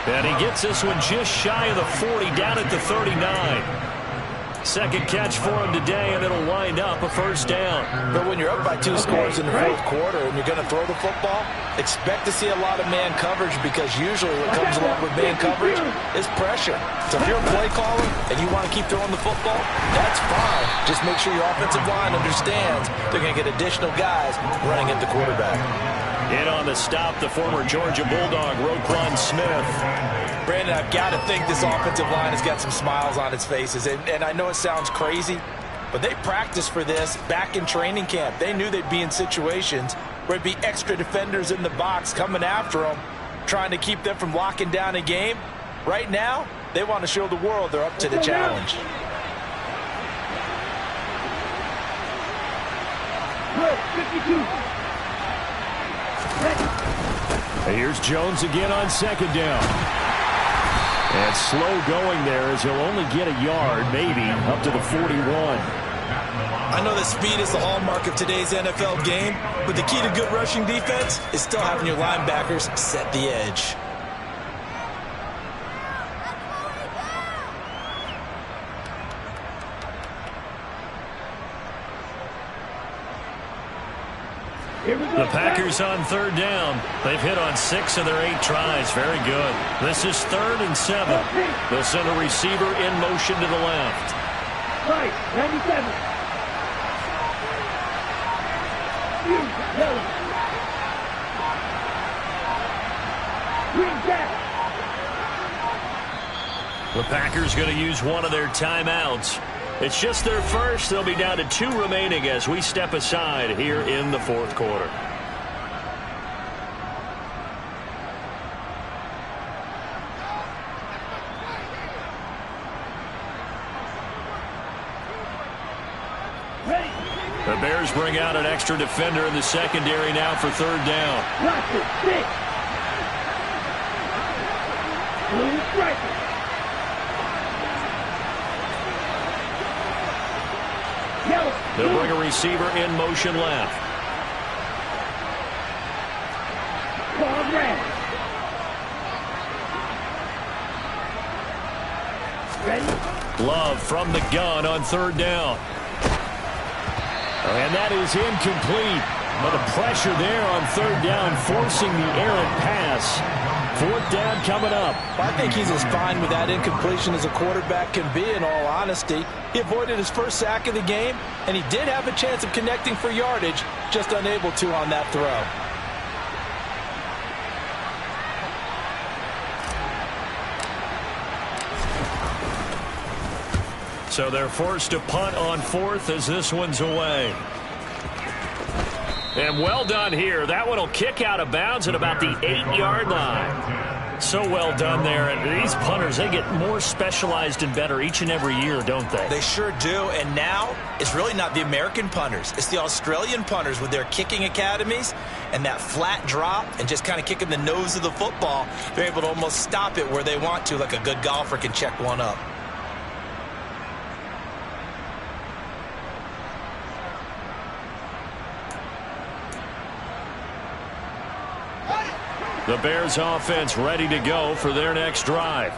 And he gets this one just shy of the 40, down at the 39. Second catch for him today, and it'll wind up a first down. But when you're up by 2 scores in the fourth quarter and you're going to throw the football, expect to see a lot of man coverage, because usually what comes along with man coverage is pressure. So if you're a play caller and you want to keep throwing the football, that's fine. Just make sure your offensive line understands they're going to get additional guys running at the quarterback. In on the stop, the former Georgia Bulldog, Roquan Smith. Brandon, I've got to think this offensive line has got some smiles on its faces. And I know it sounds crazy, but they practiced for this back in training camp. They knew they'd be in situations where it'd be extra defenders in the box coming after them, trying to keep them from locking down a game. Right now, they want to show the world they're up to the challenge. Here's Jones again on second down. And slow going there as he'll only get a yard, maybe, up to the 41. I know that speed is the hallmark of today's NFL game, but the key to good rushing defense is still having your linebackers set the edge. The Packers on third down. They've hit on 6 of their 8 tries. Very good. This is 3rd and 7. They'll send a receiver in motion to the left. Right, 97. The Packers going to use one of their timeouts. It's just their first. They'll be down to 2 remaining as we step aside here in the fourth quarter. The Bears bring out an extra defender in the secondary now for third down. They'll bring a receiver in motion left. Love from the gun on third down. And that is incomplete. But the pressure there on third down, forcing the errant pass. Fourth down coming up. I think he's as fine with that incompletion as a quarterback can be, in all honesty. He avoided his first sack of the game, and he did have a chance of connecting for yardage, just unable to on that throw. So they're forced to punt on fourth as this one's away. And well done here. That one will kick out of bounds at about the 8-yard line. So well done there. And these punters, they get more specialized and better each and every year, don't they? They sure do. And now it's really not the American punters. It's the Australian punters with their kicking academies and that flat drop and just kind of kicking the nose of the football. They're able to almost stop it where they want to, like a good golfer can check one up. The Bears offense ready to go for their next drive.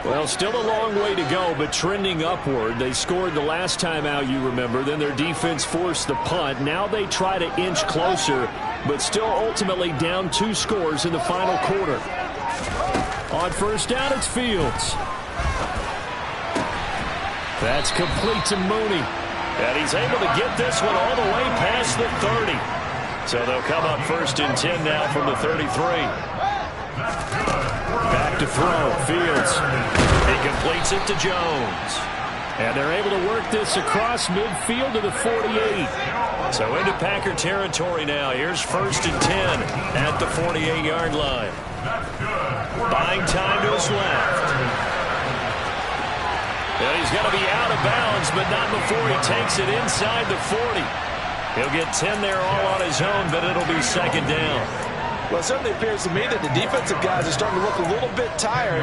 Well, still a long way to go, but trending upward. They scored the last time out, you remember. Then their defense forced the punt. Now they try to inch closer, but still ultimately down 2 scores in the final quarter. On first down, it's Fields. That's complete to Mooney. And he's able to get this one all the way past the 30. So they'll come up first and 10 now from the 33. Back to throw. Fields. He completes it to Jones. And they're able to work this across midfield to the 48. So into Packer territory now. Here's first and 10 at the 48-yard line. Buying time to his left. And he's going to be out of bounds, but not before he takes it inside the 40. He'll get 10 there all on his own, but it'll be second down. Well, it certainly appears to me that the defensive guys are starting to look a little bit tired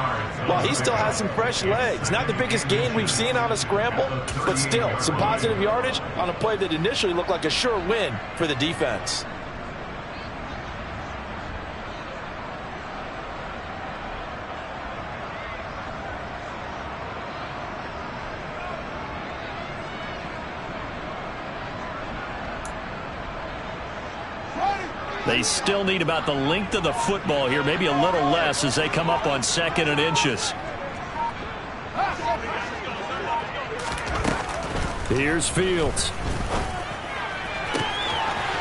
while he still has some fresh legs. Not the biggest gain we've seen on a scramble, but still some positive yardage on a play that initially looked like a sure win for the defense. They still need about the length of the football here, maybe a little less as they come up on 2nd and inches. Here's Fields.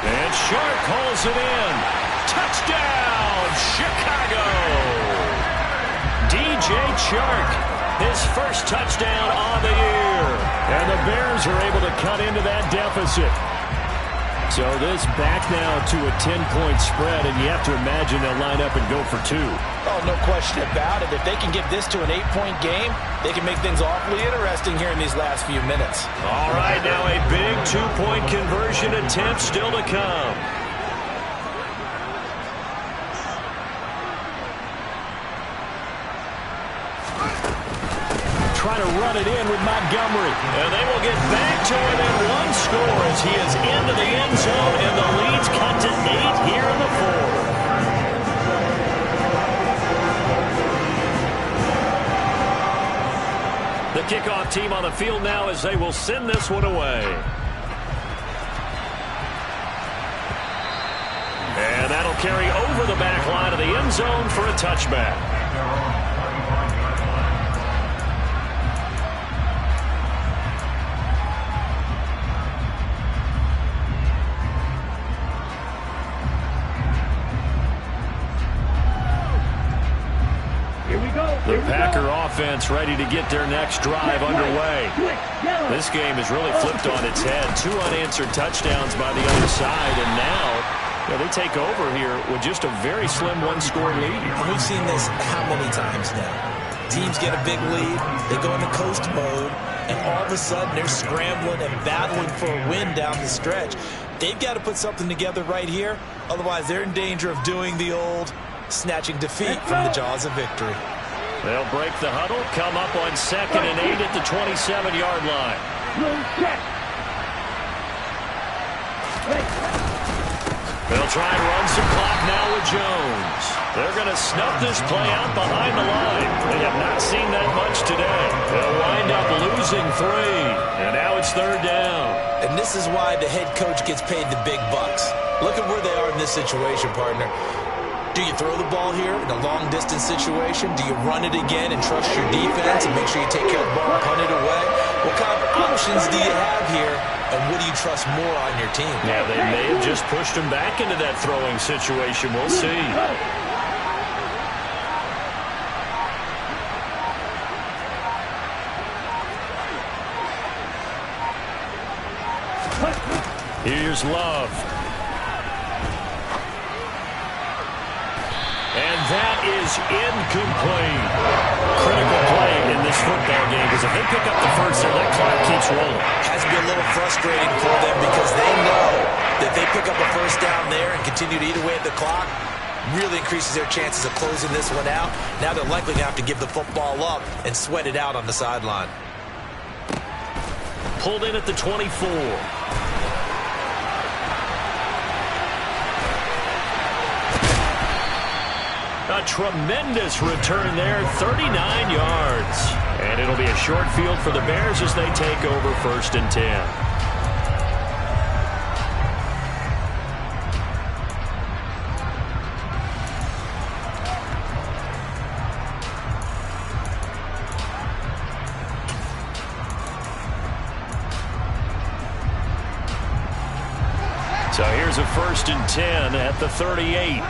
And Sharp calls it in. Touchdown, Chicago! DJ Chark, his first touchdown on the year. And the Bears are able to cut into that deficit. So this back now to a 10-point spread, and you have to imagine they'll line up and go for 2. Oh, no question about it. If they can get this to an 8-point game, they can make things awfully interesting here in these last few minutes. All right, now a big 2-point conversion attempt still to come. Trying to run it in with Montgomery. And they will get back to within 1 score as he is into the end zone, and the lead's cut to 8 here in the 4th. The kickoff team on the field now as they will send this one away. And that'll carry over the back line of the end zone for a touchback. The Packer offense ready to get their next drive underway. This game has really flipped on its head. 2 unanswered touchdowns by the other side, and now they take over here with just a very slim 1-score lead. We've seen this how many times now? Teams get a big lead, they go into coast mode, and all of a sudden they're scrambling and battling for a win down the stretch. They've got to put something together right here, otherwise they're in danger of doing the old snatching defeat from the jaws of victory. They'll break the huddle, come up on 2nd and 8 at the 27-yard line. They'll try and run some clock now with Jones. They're going to snub this play out behind the line. They have not seen that much today. They'll wind up losing 3. And now it's 3rd down. And this is why the head coach gets paid the big bucks. Look at where they are in this situation, partner. Do you throw the ball here in a long-distance situation? Do you run it again and trust your defense and make sure you take care of the ball and punt it away? What kind of options do you have here, and what do you trust more on your team? Yeah, they may have just pushed him back into that throwing situation. We'll see. Here's Love. And that is incomplete. Critical play in this football game because if they pick up the first there, that clock keeps rolling. Has to be a little frustrating for them because they know that they pick up a first down there and continue to eat away at the clock, really increases their chances of closing this one out. Now they're likely going to have to give the football up and sweat it out on the sideline. Pulled in at the 24. A tremendous return there, 39 yards. And it'll be a short field for the Bears as they take over 1st and 10. So here's a 1st and 10 at the 38.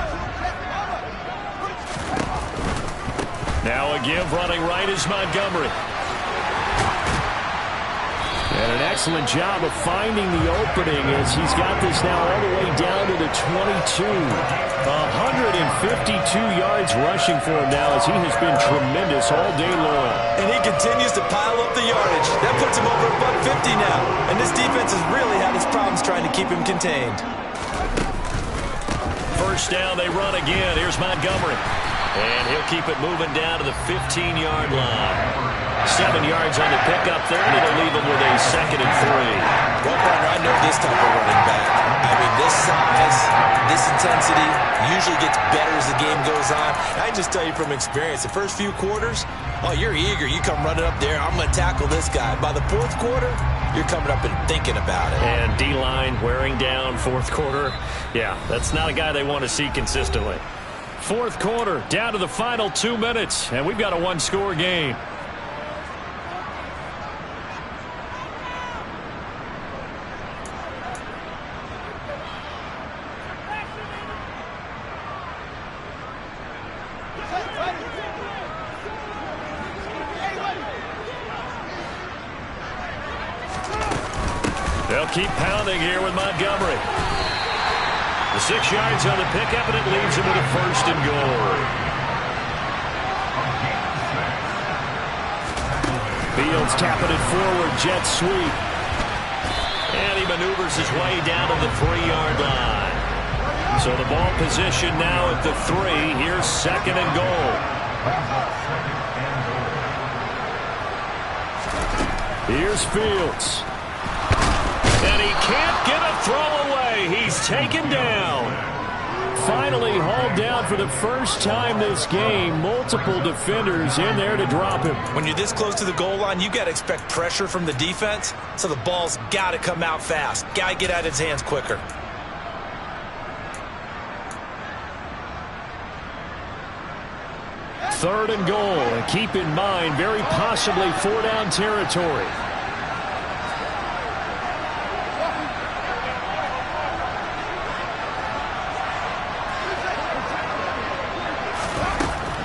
Now a give running right is Montgomery. And an excellent job of finding the opening as he's got this now all the way down to the 22. 152 yards rushing for him now as he has been tremendous all day long. And he continues to pile up the yardage. That puts him over $150 now. And this defense has really had its problems trying to keep him contained. First down, they run again. Here's Montgomery. And he'll keep it moving down to the 15-yard line. 7 yards on the pickup there, and it'll leave him with a 2nd and 3. Well, partner, I know this type of running back. I mean, this size, this intensity usually gets better as the game goes on. I can just tell you from experience, the first few quarters, oh, you're eager. You come running up there, I'm going to tackle this guy. By the 4th quarter, you're coming up and thinking about it. And D-line wearing down 4th quarter. Yeah, that's not a guy they want to see consistently. 4th quarter, down to the final 2 minutes, and we've got a 1-score game. They'll keep pounding here with Montgomery. The 6 yards on the pickup, and it leaves him with a 1st and goal. Fields tapping it forward, jet sweep. And he maneuvers his way down to the 3-yard line. So the ball position now at the 3. Here's 2nd and goal. Here's Fields. And he can't get a throw away. He's taken down. Finally hauled down for the first time this game. Multiple defenders in there to drop him. When you're this close to the goal line, you got to expect pressure from the defense. So the ball's got to come out fast. Got to get out of his hands quicker. Third and goal. And keep in mind, very possibly 4-down territory.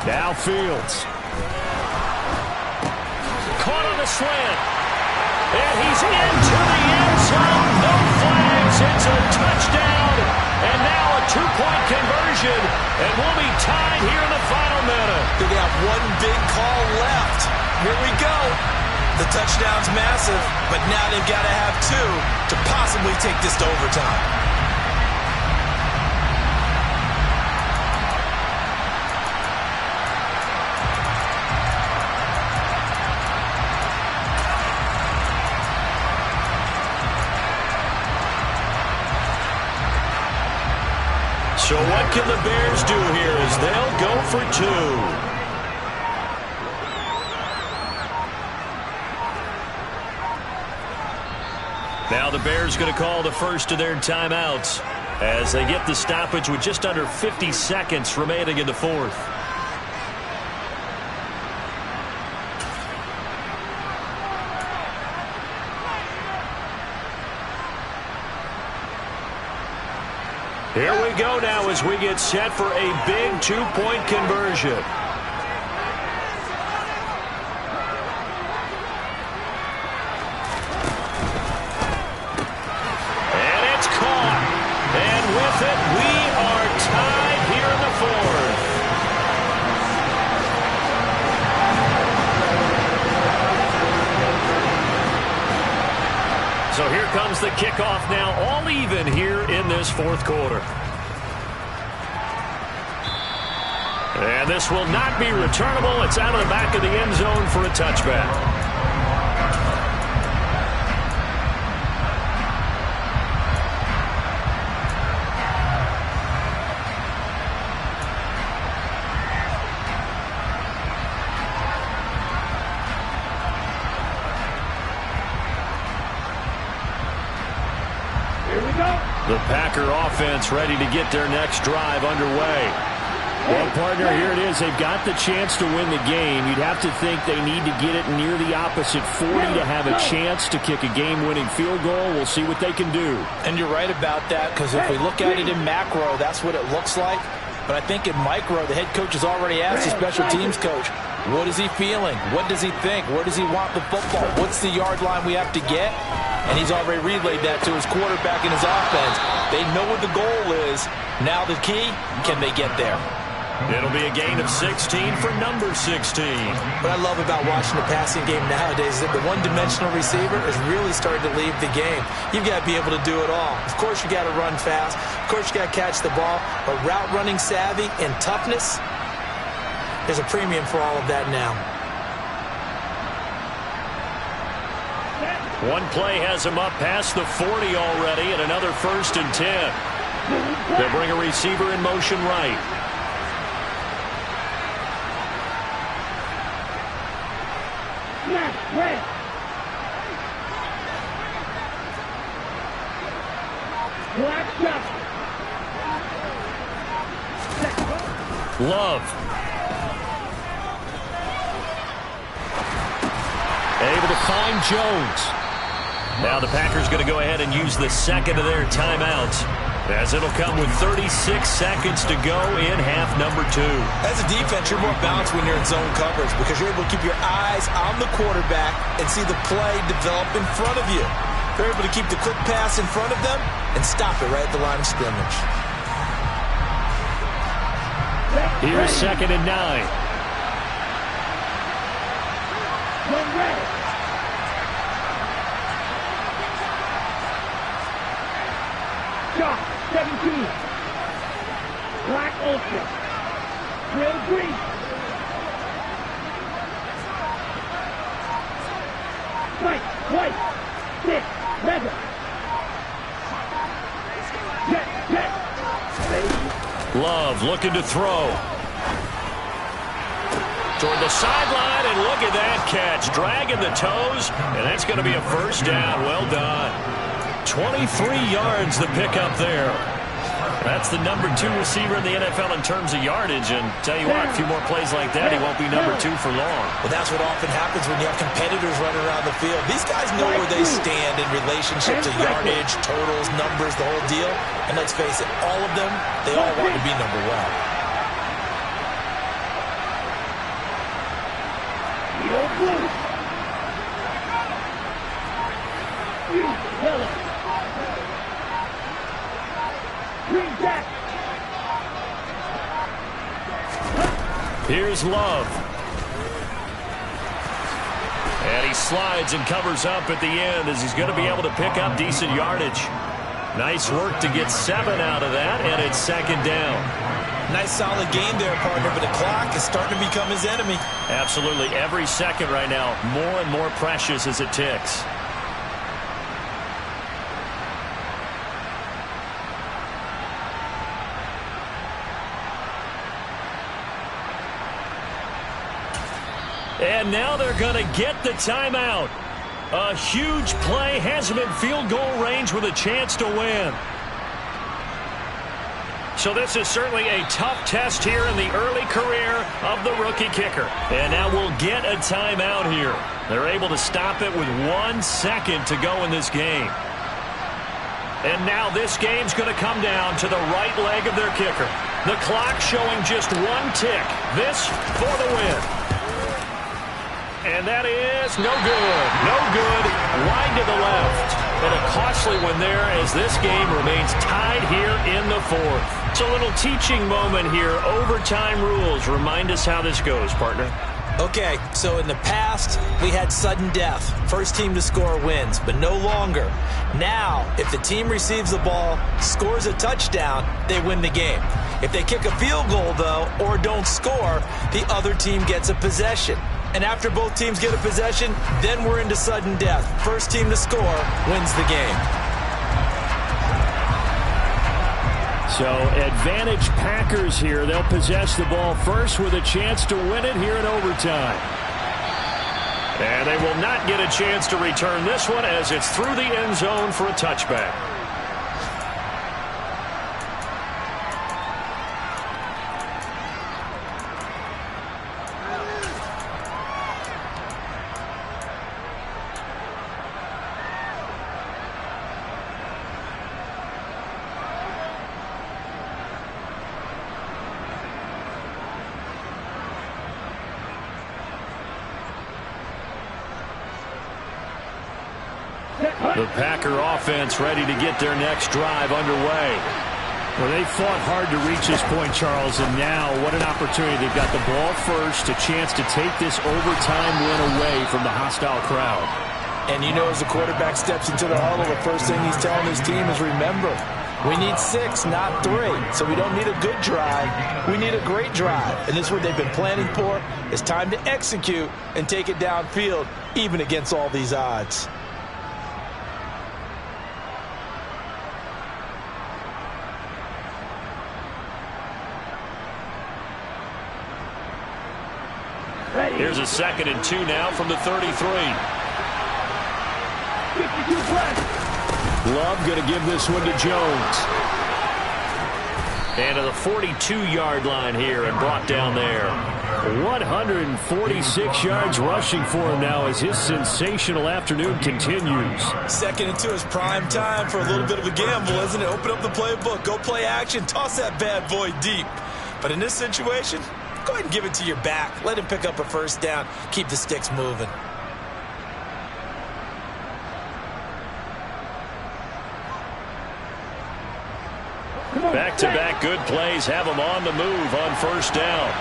Now Fields. Caught on the slant. And he's into the end zone. No flags. It's a touchdown. And now a 2-point conversion. And we'll be tied here in the final minute. They got one big call left. Here we go. The touchdown's massive, but now they've got to have 2 to possibly take this to overtime. So what can the Bears do here as they'll go for 2? Now the Bears going to call the first of their timeouts as they get the stoppage with just under 50 seconds remaining in the fourth. Here we go now as we get set for a big 2-point conversion. So here comes the kickoff now, all even here in this fourth quarter. And this will not be returnable. It's out of the back of the end zone for a touchback. The Packer offense ready to get their next drive underway. Well, partner, here it is. They've got the chance to win the game. You'd have to think they need to get it near the opposite 40 to have a chance to kick a game-winning field goal. We'll see what they can do. And you're right about that, because if we look at it in macro, that's what it looks like. But I think in micro, the head coach has already asked the special teams coach, what is he feeling? What does he think? Where does he want the football? What's the yard line we have to get? And he's already relayed that to his quarterback and his offense. They know what the goal is. Now the key, can they get there? It'll be a gain of 16 for number 16. What I love about watching the passing game nowadays is that the one-dimensional receiver is really starting to leave the game. You've got to be able to do it all. Of course, you got to run fast. Of course, you got to catch the ball. But route running savvy and toughness, there's a premium for all of that now. One play has him up past the 40 already, and another 1st and 10. They'll bring a receiver in motion right. Love. Able to find Jones. Now the Packers going to go ahead and use the second of their timeouts, as it'll come with 36 seconds to go in half number 2. As a defense, you're more balanced when you're in zone coverage because you're able to keep your eyes on the quarterback and see the play develop in front of you. You're able to keep the quick pass in front of them and stop it right at the line of scrimmage. Here's 2nd and 9. Shot, 17. Black Ultra. Drill green. White. 6. Leather. Jet. Love looking to throw. Toward the sideline, and look at that catch. Dragging the toes, and that's going to be a 1st down. Well done. 23 yards the pickup there. That's the number 2 receiver in the NFL in terms of yardage. And tell you what, a few more plays like that, he won't be number 2 for long. Well, that's what often happens when you have competitors running around the field. These guys know where they stand in relationship to yardage, totals, numbers, the whole deal. And let's face it, all of them, they all want to be number 1. Here's Love. And he slides and covers up at the end as he's going to be able to pick up decent yardage. Nice work to get 7 out of that, and it's 2nd down. Nice solid game there, partner, but the clock is starting to become his enemy. Absolutely. Every second right now, more and more precious as it ticks. And now they're going to get the timeout. A huge play has him in field goal range with a chance to win. So this is certainly a tough test here in the early career of the rookie kicker. And now we'll get a timeout here. They're able to stop it with 1 second to go in this game. And now this game's going to come down to the right leg of their kicker. The clock showing just 1 tick. This for the win. And that is no good. No good. Wide to the left. And a costly one there as this game remains tied here in the 4th. It's a little teaching moment here. Overtime rules. Remind us how this goes, partner. Okay, so in the past, we had sudden death. First team to score wins, but no longer. Now, if the team receives the ball, scores a touchdown, they win the game. If they kick a field goal, though, or don't score, the other team gets a possession. And after both teams get a possession, then we're into sudden death. First team to score wins the game. So advantage Packers here. They'll possess the ball first with a chance to win it here in overtime. And they will not get a chance to return this one as it's through the end zone for a touchback. The Packer offense ready to get their next drive underway. Well, they fought hard to reach this point, Charles, and now what an opportunity. They've got the ball first, a chance to take this overtime win away from the hostile crowd. And you know, as the quarterback steps into the huddle, the first thing he's telling his team is, remember, we need 6, not 3. So we don't need a good drive. We need a great drive. And this is what they've been planning for. It's time to execute and take it downfield, even against all these odds. Here's a 2nd and 2 now from the 33. Love going to give this one to Jones. And to the 42-yard line here and brought down there. 146 yards rushing for him now as his sensational afternoon continues. 2nd and 2 is prime time for a little bit of a gamble, isn't it? Open up the playbook, go play action, toss that bad boy deep. But in this situation, go ahead and give it to your back. Let him pick up a first down. Keep the sticks moving. Back-to-back good plays have him on the move on first down.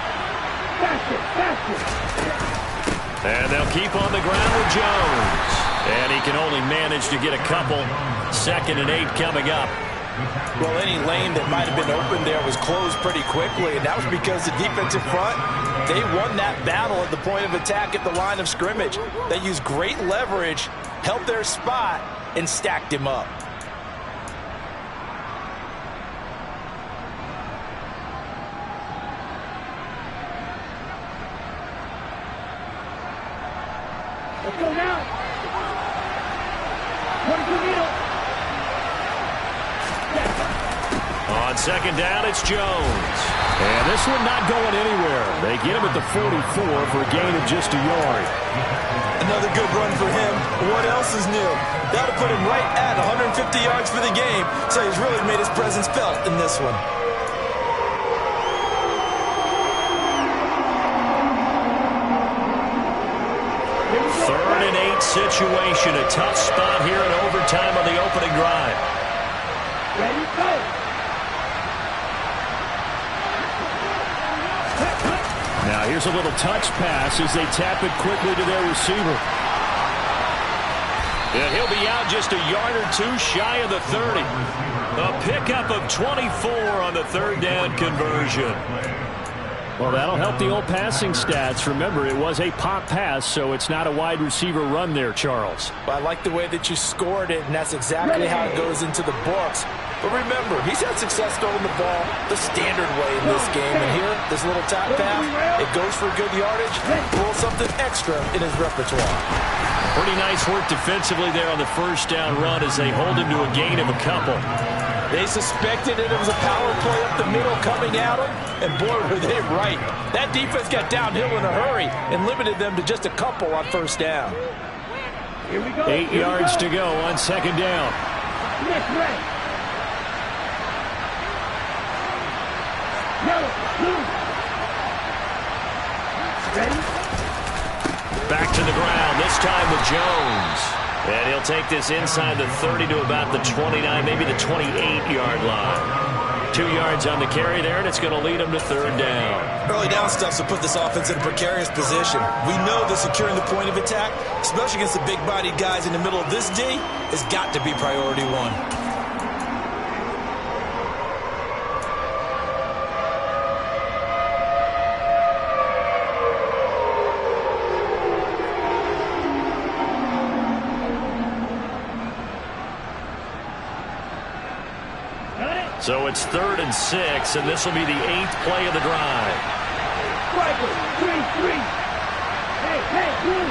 And they'll keep on the ground with Jones. And he can only manage to get a couple. 2nd and 8 coming up. Well, any lane that might have been open there was closed pretty quickly, and that was because the defensive front, they won that battle at the point of attack at the line of scrimmage. They used great leverage, held their spot, and stacked him up. Let's go now. 22 middle. On 2nd down, it's Jones. And this one not going anywhere. They get him at the 44 for a gain of just a yard. Another good run for him. What else is new? That'll put him right at 150 yards for the game, so he's really made his presence felt in this one. Third and 8 situation. A tough spot here in overtime on the opening drive. Ready, go. Now here's a little touch pass as they tap it quickly to their receiver. And he'll be out just a yard or 2 shy of the 30. A pickup of 24 on the 3rd down conversion. Well, that'll help the old passing stats. Remember, it was a pop pass, so it's not a wide receiver run there, Charles. But I like the way that you scored it, and that's exactly how it goes into the books. But remember, he's had success throwing the ball the standard way in this game. And here, this little tap pass, it goes for good yardage, a little something extra in his repertoire. Pretty nice work defensively there on the first down run as they hold him to a gain of a couple. They suspected it was a power play up the middle coming at them, and boy, were they right. That defense got downhill in a hurry and limited them to just a couple on first down. Here we go. 8 yards to go on second down. Next red. Yellow, blue. Ready? Back to the ground, this time with Jones. And he'll take this inside the 30 to about the 29, maybe the 28-yard line. 2 yards on the carry there, and it's going to lead them to third down. Early down stuff will put this offense in a precarious position. We know that securing the point of attack, especially against the big-bodied guys in the middle of this D, has got to be priority one. So it's 3rd and 6, and this will be the 8th play of the drive. Striker, 3-3. Hey, blue.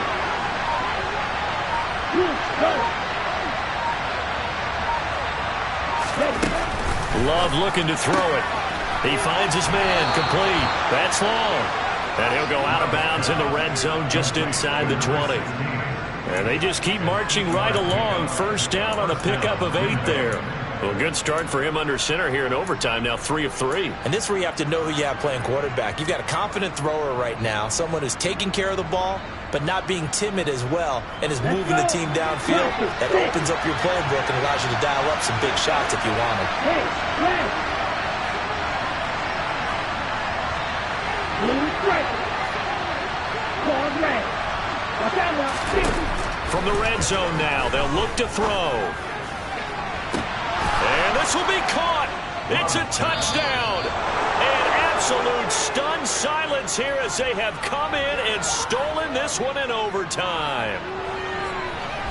Blue, go. Love looking to throw it. He finds his man, complete. That's long. And he'll go out of bounds in the red zone just inside the 20. And they just keep marching right along. First down on a pickup of 8 there. Well, good start for him under center here in overtime. Now 3 of 3. And this is where you have to know who you have playing quarterback. You've got a confident thrower right now, someone who's taking care of the ball, but not being timid as well, and is moving the team downfield. That opens up your playbook and allows you to dial up some big shots if you want them. Hey, red. Blue striker. Call red. Watch out now. From the red zone now, they'll look to throw. And this will be caught. It's a touchdown. And absolute stunned silence here as they have come in and stolen this one in overtime.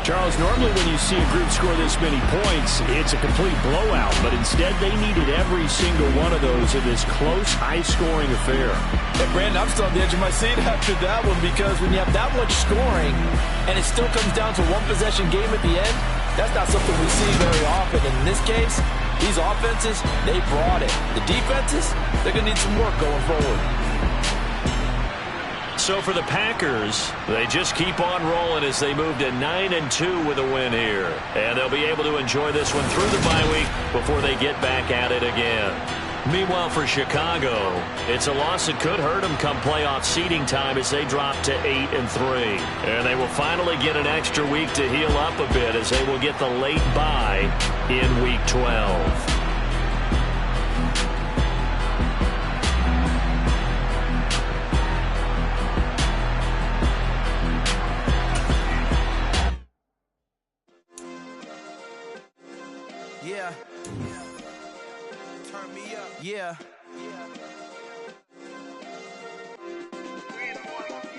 Charles, normally when you see a group score this many points, it's a complete blowout. But instead, they needed every single one of those in this close, high-scoring affair. Hey, Brandon, I'm still on the edge of my seat after that one because when you have that much scoring and it still comes down to one-possession game at the end, that's not something we see very often. And in this case, these offenses, they brought it. The defenses, they're going to need some work going forward. So for the Packers, they just keep on rolling as they move to 9-2 with a win here. And they'll be able to enjoy this one through the bye week before they get back at it again. Meanwhile, for Chicago, it's a loss that could hurt them come playoff seeding time as they drop to 8-3. And they will finally get an extra week to heal up a bit as they will get the late bye in Week 12. Yeah. Turn me up. Yeah.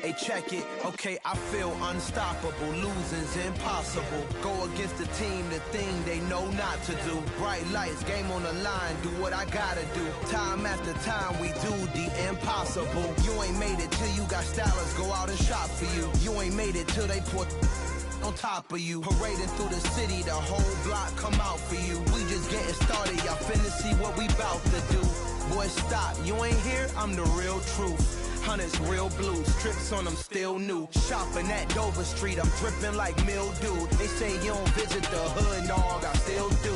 Hey, check it. Okay, I feel unstoppable. Losing's impossible. Go against the team, the thing they know not to do. Bright lights, game on the line. Do what I gotta do. Time after time, we do the impossible. You ain't made it till you got stylers go out and shop for you. You ain't made it till they put on top of you. Parading through the city, the whole block come out for you. We just getting started, y'all finna see what we bout to do. Boy, stop, you ain't here, I'm the real truth. Hunters, real blue, strips on them still new. Shopping at Dover Street, I'm dripping like mildew. They say you don't visit the hood, dog, I still do.